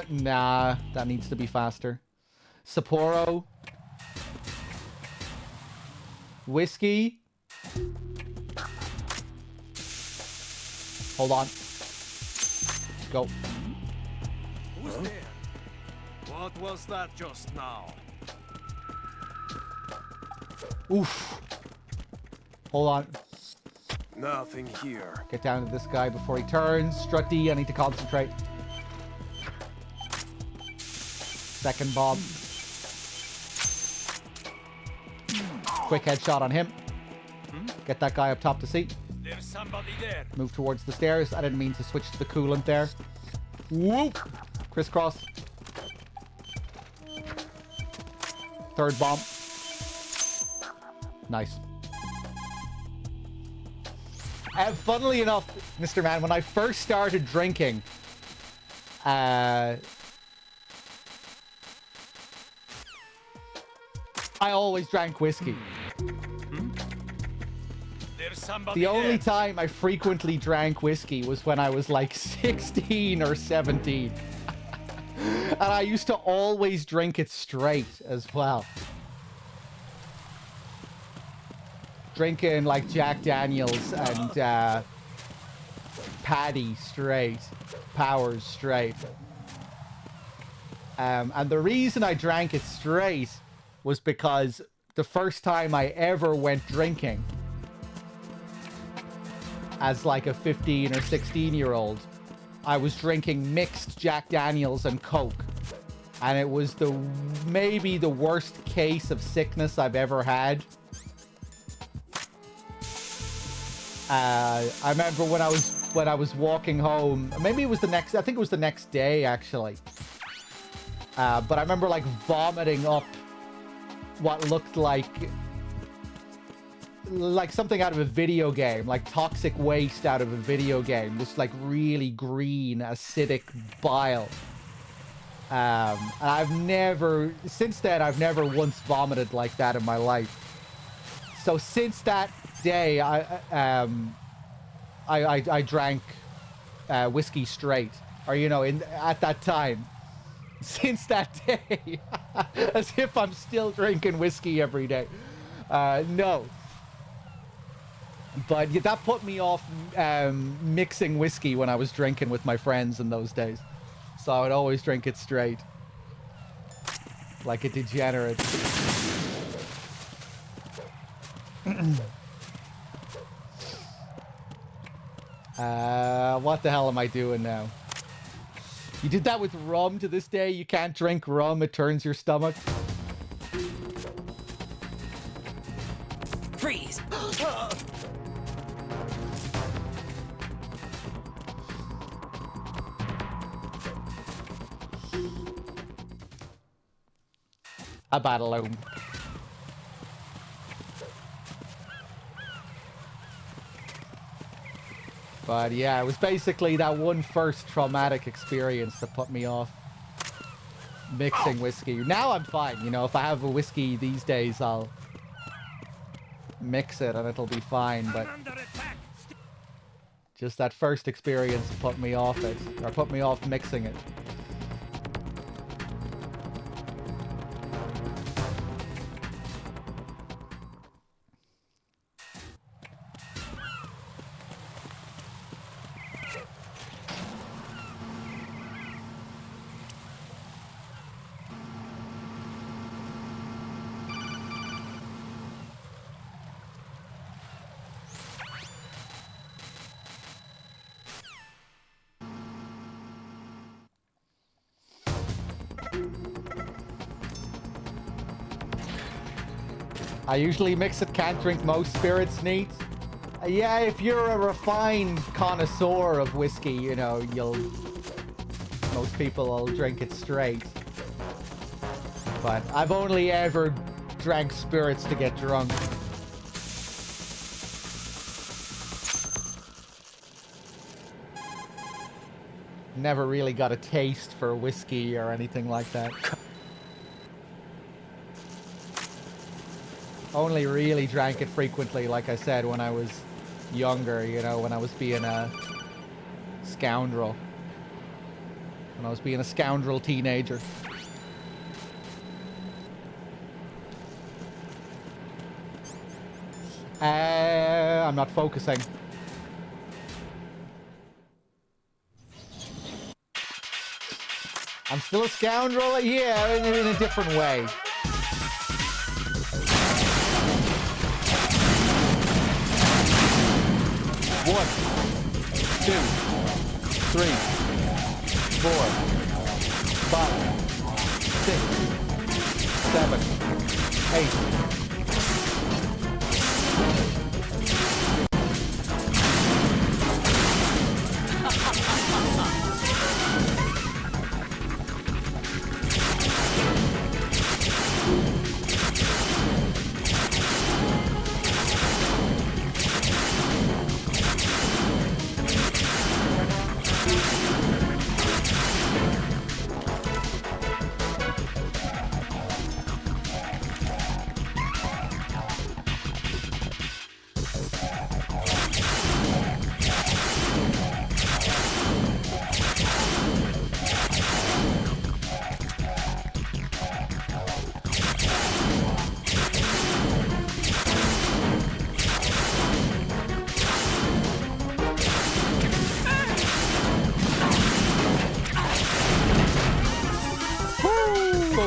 Nah, that needs to be faster. Sapporo. Whiskey. Hold on. Go. Who's there? What was that just now? Oof. Hold on. Nothing here. Get down to this guy before he turns. Strut D, I need to concentrate. Second bomb. Quick headshot on him. Get that guy up top to see. There's somebody there. Move towards the stairs. I didn't mean to switch to the coolant there. Whoop! Crisscross. Third bomb. Nice. Funnily enough, Mr. Man, when I first started drinking, I always drank whiskey. The only time I frequently drank whiskey was when I was like 16 or 17. And I used to always drink it straight as well. Drinking like Jack Daniels and Paddy straight. Powers straight. And the reason I drank it straight was because the first time I ever went drinking as like a 15 or 16-year-old, I was drinking mixed Jack Daniels and Coke. And it was maybe the worst case of sickness I've ever had. I remember when I was walking home, maybe it was I think it was the next day actually. But I remember like vomiting up what looked like something out of a video game, like toxic waste out of a video game. This like really green, acidic bile. And since then, I've never once vomited like that in my life. So since that day, I drank whiskey straight, or you know, at that time. Since that day, as if I'm still drinking whiskey every day. No. But that put me off mixing whiskey when I was drinking with my friends in those days. So I would always drink it straight. Like a degenerate. What the hell am I doing now? You did that with rum to this day? You can't drink rum, it turns your stomach. Freeze! A battle alone. But yeah, it was basically that one first traumatic experience that put me off mixing whiskey. Now I'm fine, you know, if I have a whiskey these days, I'll mix it and it'll be fine, but just that first experience put me off it, or put me off mixing it. I usually mix it, can't drink most spirits neat. Yeah, if you're a refined connoisseur of whiskey, you know, most people will drink it straight. But I've only ever drank spirits to get drunk. Never really got a taste for whiskey or anything like that. Only really drank it frequently, like I said, when I was younger, you know, when I was being a scoundrel. When I was being a scoundrel teenager. I'm not focusing. I'm still a scoundrel, yeah, in a different way. One, 2, 3, 4, 5, 6, 7, 8.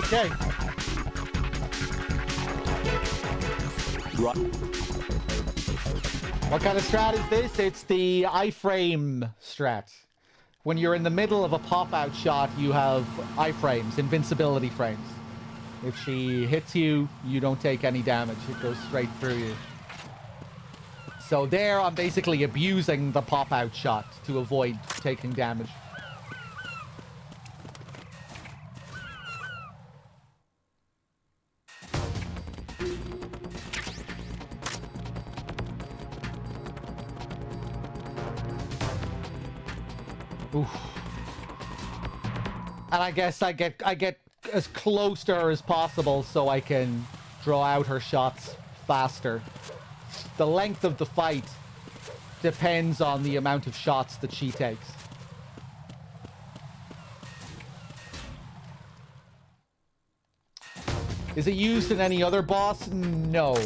Okay. Right. What kind of strat is this? It's the iframe strat. When you're in the middle of a pop-out shot, you have iframes, invincibility frames. If she hits you, you don't take any damage. It goes straight through you. So there, I'm basically abusing the pop-out shot to avoid taking damage. Oof. And I guess I get as close to her as possible so I can draw out her shots faster. The length of the fight depends on the amount of shots that she takes. Is it used in any other boss? No.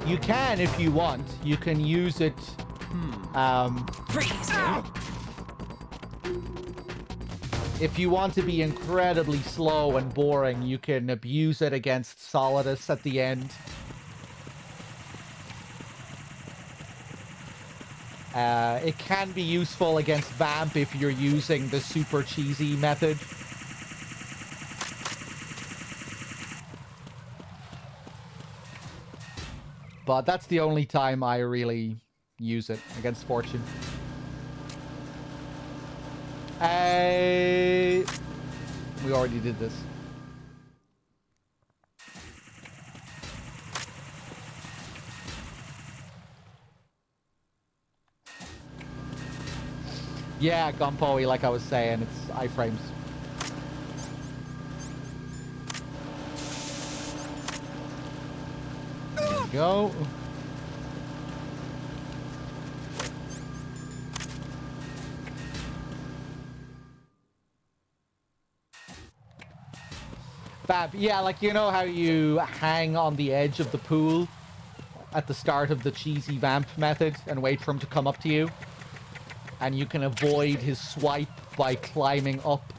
You can if you want. You can use it. Freeze! If you want to be incredibly slow and boring, you can abuse it against Solidus at the end. It can be useful against Vamp if you're using the super cheesy method. But that's the only time I really use it against Fortune. We already did this. Yeah, Gunpoe, like I was saying, it's iframes. There we go. Fab. Yeah, like, you know how you hang on the edge of the pool at the start of the cheesy Vamp method and wait for him to come up to you? And you can avoid his swipe by climbing up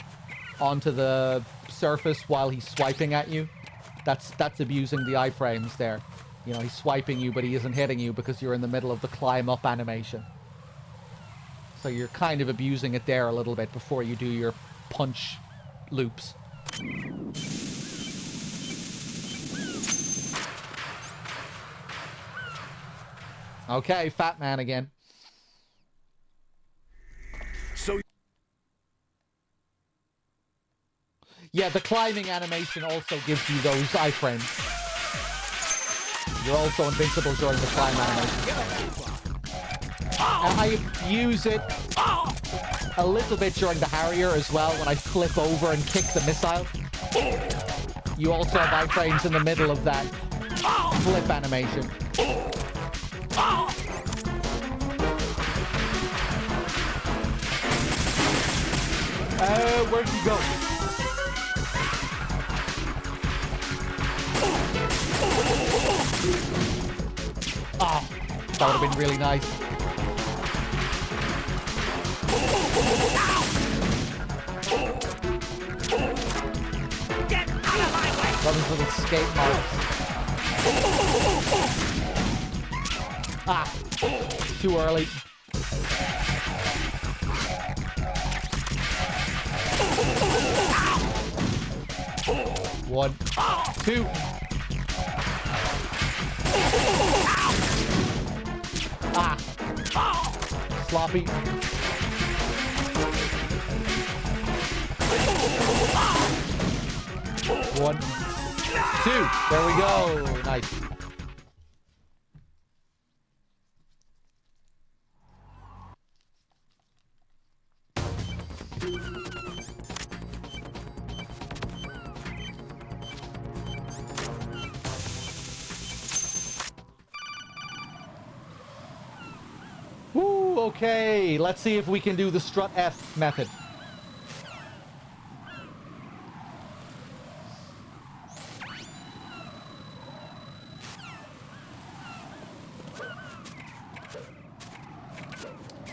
onto the surface while he's swiping at you. That's abusing the iframes there. You know, he's swiping you, but he isn't hitting you because you're in the middle of the climb up animation. So you're kind of abusing it there a little bit before you do your punch loops. Okay, Fat Man again. So yeah, the climbing animation also gives you those iframes. You're also invincible during the climb animation. And I use it a little bit during the Harrier as well when I flip over and kick the missile. You also have iframes in the middle of that flip animation. Where'd you go? Oh, that would have been really nice. get out of my way! Those little skate marks. Ah, too early. One, two. Ah, sloppy. One, two. There we go. Nice. Woo, okay. Let's see if we can do the strut F method.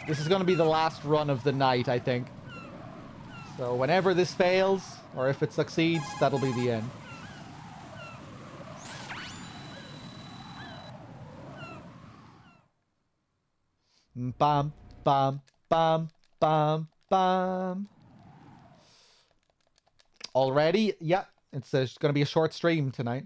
This is going to be the last run of the night, I think. So whenever this fails, or if it succeeds, that'll be the end. Bam, bam, bam, bam, bam. Already? Yeah, it's going to be a short stream tonight.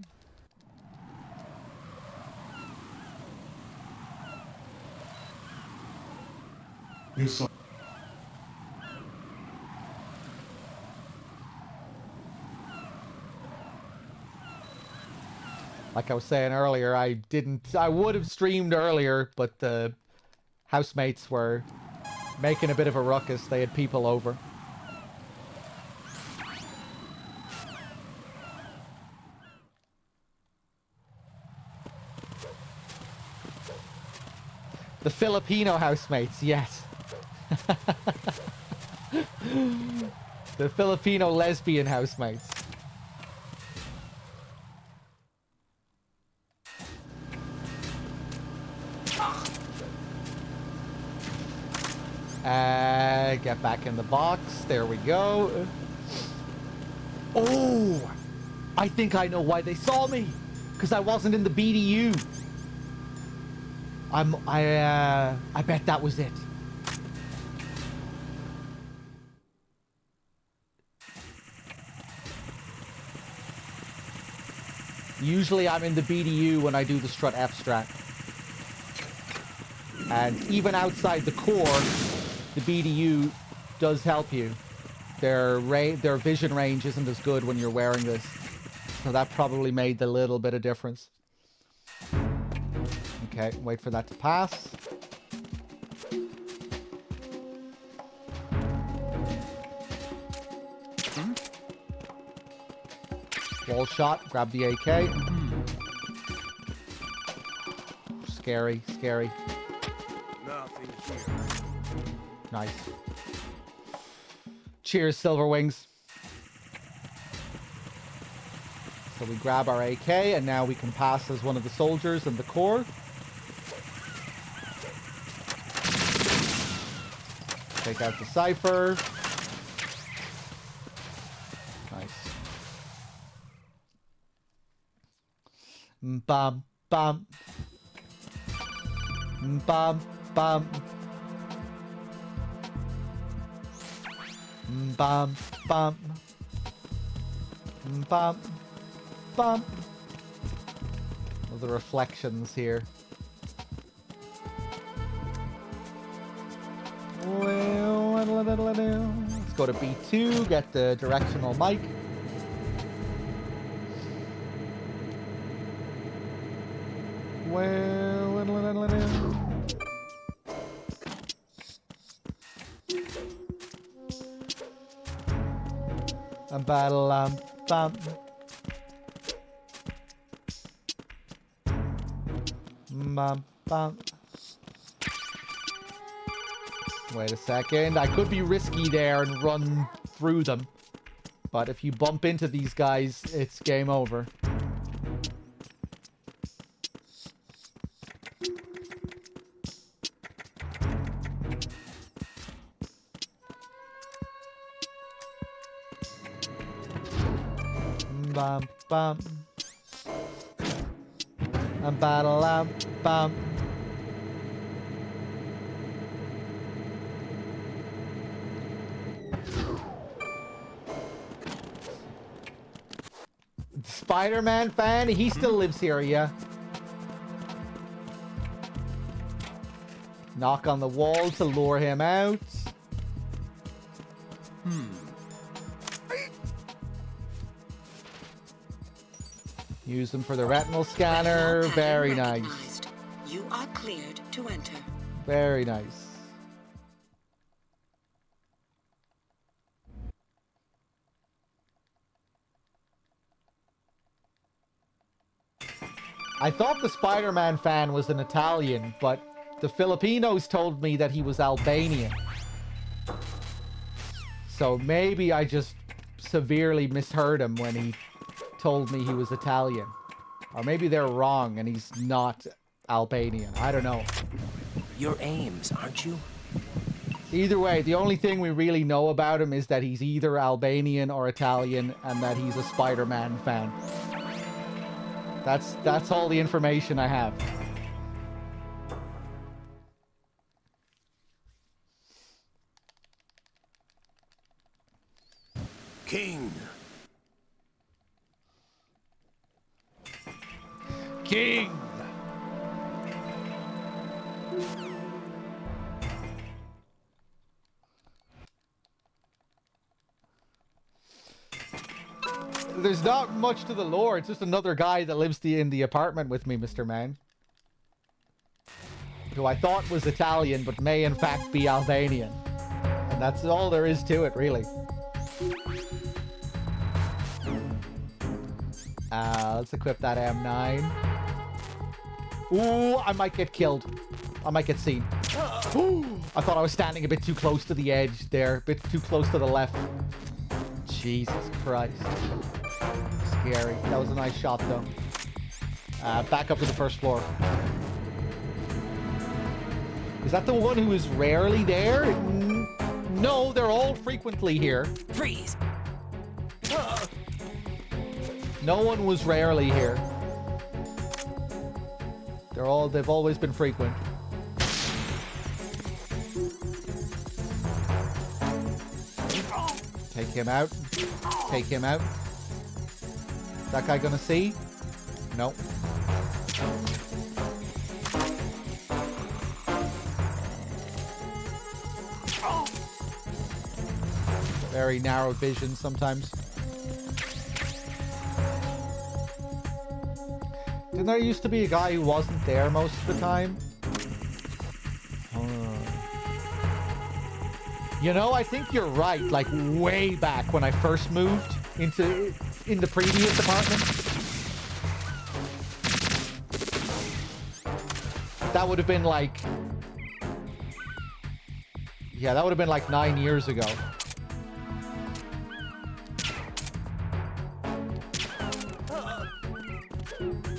Like I was saying earlier, I would have streamed earlier, but the housemates were making a bit of a ruckus. They had people over. The Filipino housemates, yes. The Filipino lesbian housemates. Get back in the box. There we go. Oh! I think I know why they saw me. Because I wasn't in the BDU. I bet that was it. Usually I'm in the BDU when I do the strut F strat. And even outside the core, the BDU does help you. Their vision range isn't as good when you're wearing this. So that probably made the little bit of difference. Okay, wait for that to pass. Wall shot, grab the AK. Scary, scary. Nothing here. Nice. Cheers, Silver Wings. So we grab our AK, and now we can pass as one of the soldiers in the core. Take out the Cypher. Nice. Bum, bum. Bum, bum. Bum, bum. Bum, bum. The reflections here. Let's go to B2, get the directional mic. Bum, bum. Wait a second. I could be risky there and run through them. But if you bump into these guys, it's game over. Bum, bum. Bum, bum. Spider-Man fan? He still lives here, yeah. Knock on the wall to lure him out. Use them for the retinal scanner. Very nice. You are cleared to enter. Very nice. I thought the Spider-Man fan was an Italian, but the Filipinos told me that he was Albanian. So maybe I just severely misheard him when he told me he was Italian. Or maybe they're wrong and he's not Albanian. I don't know. You're Ames, aren't you? Either way, the only thing we really know about him is that he's either Albanian or Italian and that he's a Spider-Man fan. That's all the information I have. King. King. There's not much to the lore. It's just another guy that lives in the apartment with me, Mr. Man. Who I thought was Italian, but may in fact be Albanian. And that's all there is to it, really. Let's equip that M9. Ooh, I might get killed. I might get seen. Ooh, I thought I was standing a bit too close to the edge there. A bit too close to the left. Jesus Christ. Scary. That was a nice shot, though. Back up to the first floor. Is that the one who is rarely there? No, they're all frequently here. Freeze! No one was rarely here. They've always been frequent. Take him out. Take him out. Is that guy gonna see? No. Very narrow vision sometimes. Didn't there used to be a guy who wasn't there most of the time? You know, I think you're right. Like, way back when I first moved in the previous apartment. That would have been like... Yeah, that would have been like 9 years ago.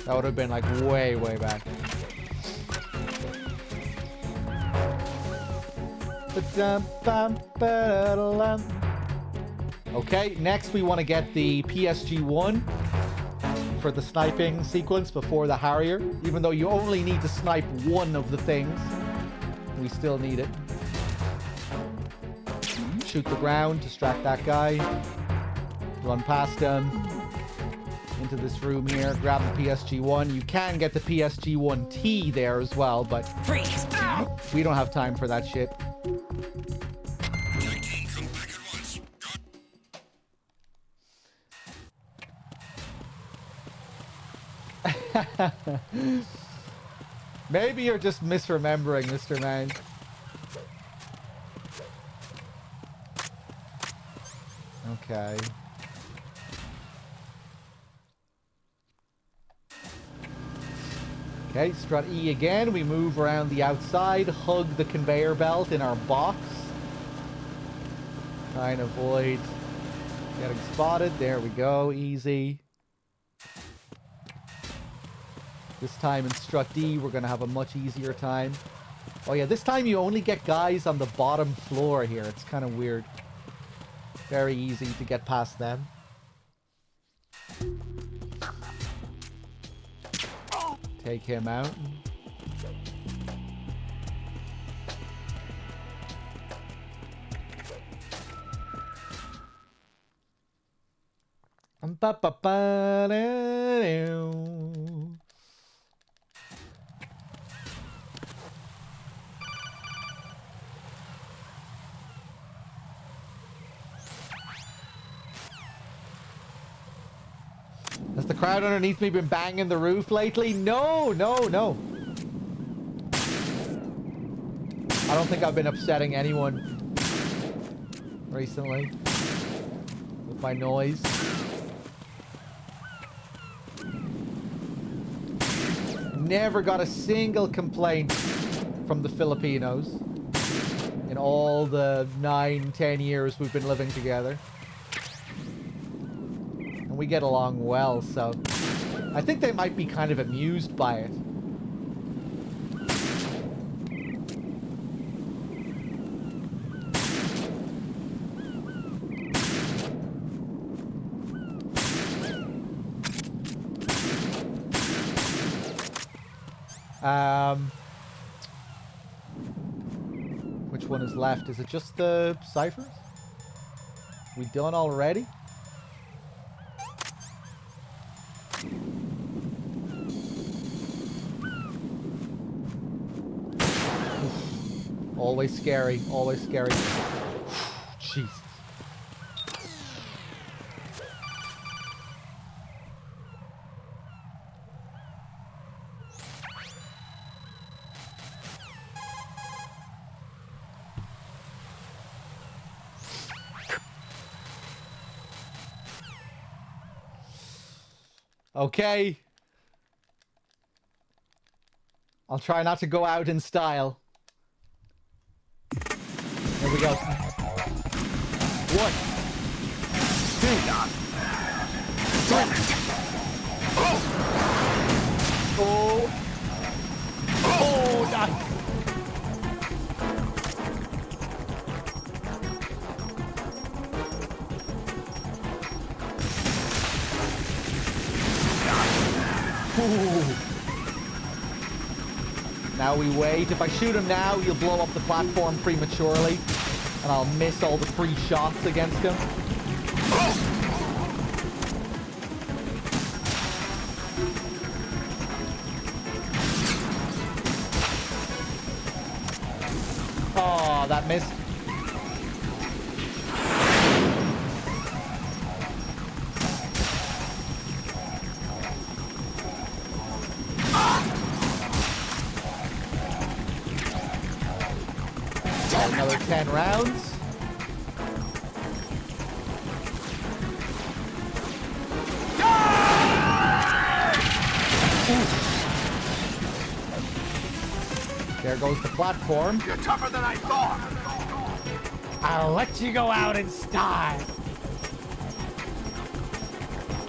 That would have been like way, way back. Okay, next we want to get the PSG-1 for the sniping sequence before the Harrier. Even though you only need to snipe one of the things, we still need it. Shoot the ground, distract that guy. Run past him. Into this room here, grab the PSG-1. You can get the PSG-1T there as well, but Freeze! we don't have time for that shit. Maybe you're just misremembering, Mr. Man. Okay. Okay, strut E again. We move around the outside, hug the conveyor belt in our box. Try and avoid getting spotted. There we go. Easy. This time in strut D, we're going to have a much easier time. Oh yeah, this time you only get guys on the bottom floor here. It's kind of weird. Very easy to get past them. Take him out. Has the crowd underneath me been banging the roof lately? No, no, no. I don't think I've been upsetting anyone recently with my noise. Never got a single complaint from the Filipinos in all the 9-10 years we've been living together. We get along well, so I think they might be kind of amused by it. Which one is left? Is it just the ciphers? We done already? Always scary, always scary. Jesus. Okay. I'll try not to go out in style. Here we go. 1, 2, 3. Oh. Oh, nice. Ooh. Now we wait. If I shoot him now, he'll blow up the platform prematurely. And I'll miss all the free shots against him. Oh, that missed. Got another 10 rounds. There goes the platform. You're tougher than I thought. I'll let you go out in style.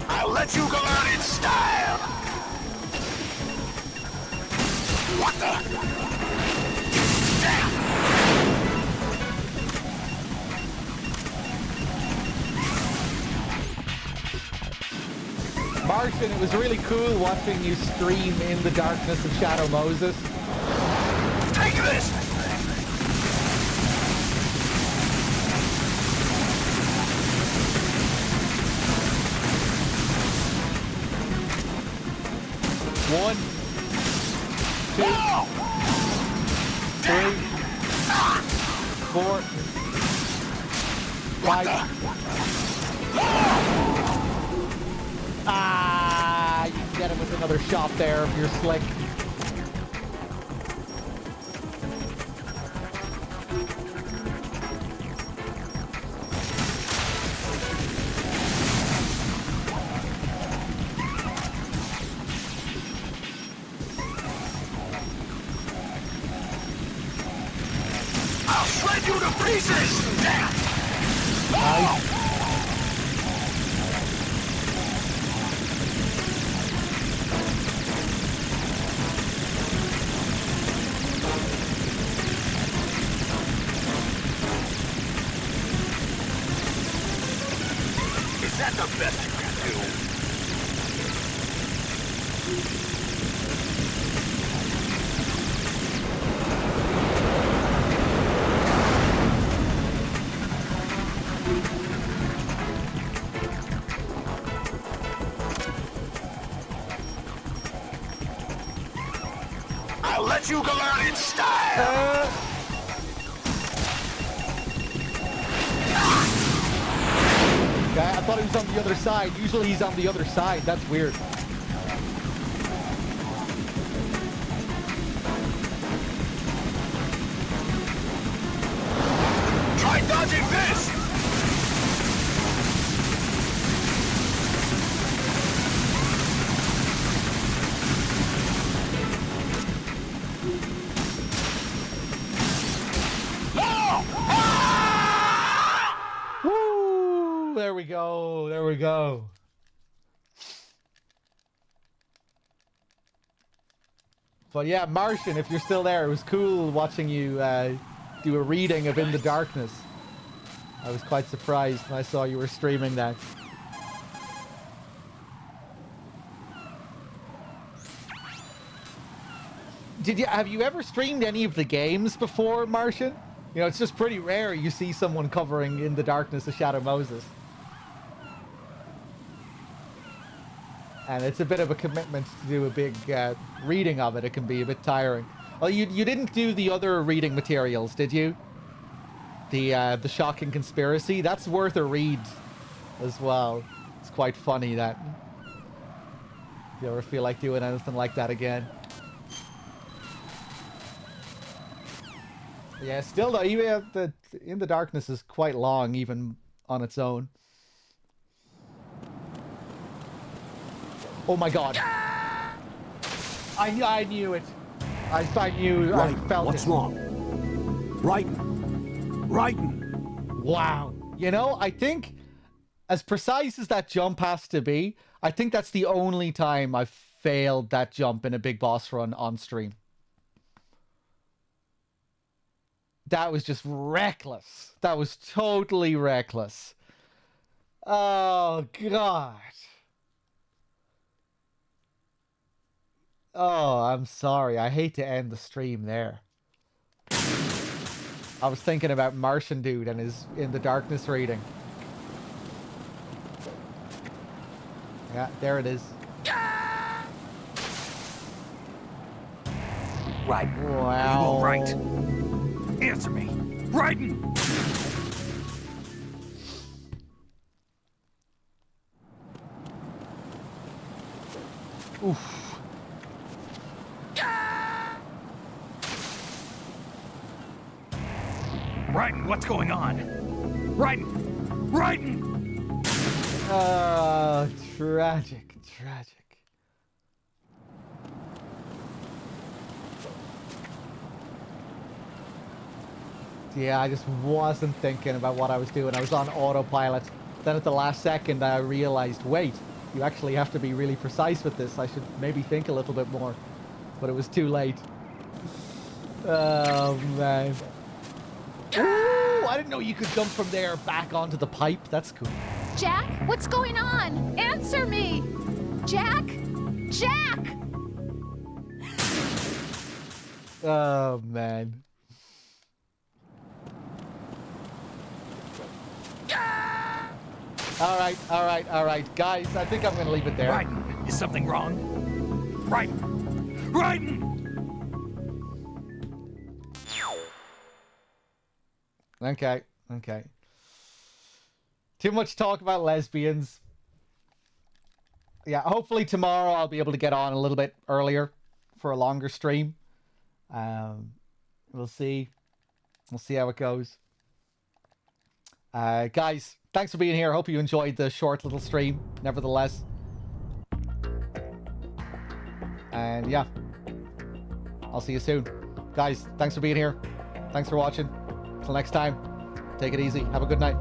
I'll let you go out in style. What the? Damn! Martian, it was really cool watching you stream in the darkness of Shadow Moses. Take this! One, two, three, 4, 5. Ah, you can get him with another shot there if you're slick. I'll shred you to pieces! Damn! Nice. Is that the best you can do? I'll let you go out in style! Okay, I thought he was on the other side. Usually he's on the other side. That's weird. Try dodging this! Woo! There we go. There we go. But yeah, Martian, if you're still there, it was cool watching you do a reading of In the Darkness. I was quite surprised when I saw you were streaming that. Have you ever streamed any of the games before, Martian? You know, it's just pretty rare you see someone covering In the Darkness of Shadow Moses. And it's a bit of a commitment to do a big reading of it. It can be a bit tiring. Well, you didn't do the other reading materials, did you? The Shocking Conspiracy? That's worth a read as well. It's quite funny that. If you ever feel like doing anything like that again. Yeah, still though, even In the Darkness is quite long, even on its own. Oh my god! I knew it. I knew. Right. I felt What's it. wrong? Writing. Wow. You know, I think as precise as that jump has to be, I think that's the only time I've failed that jump in a big boss run on stream. That was just reckless. That was totally reckless. Oh, God. Oh, I'm sorry. I hate to end the stream there. I was thinking about Martian Dude and his In the Darkness reading. Yeah, there it is. Right. Wow. You all right? Answer me. Raiden! Oof. Raiden, what's going on? Raiden! Raiden! Tragic, tragic. Yeah, I just wasn't thinking about what I was doing. I was on autopilot. Then at the last second, I realized, wait, you actually have to be really precise with this. I should maybe think a little bit more. But it was too late. Oh, man. Ooh, I didn't know you could jump from there back onto the pipe. That's cool. Jack, what's going on? Answer me! Jack? Jack! Oh, man. All right. Guys, I think I'm going to leave it there. Raiden, is something wrong? Raiden! Raiden! Okay. Too much talk about lesbians. Yeah, hopefully tomorrow I'll be able to get on a little bit earlier for a longer stream. We'll see. We'll see how it goes. Guys, thanks for being here. Hope you enjoyed the short little stream, nevertheless. And yeah, I'll see you soon. Guys, thanks for being here. Thanks for watching. Till next time, take it easy. Have a good night.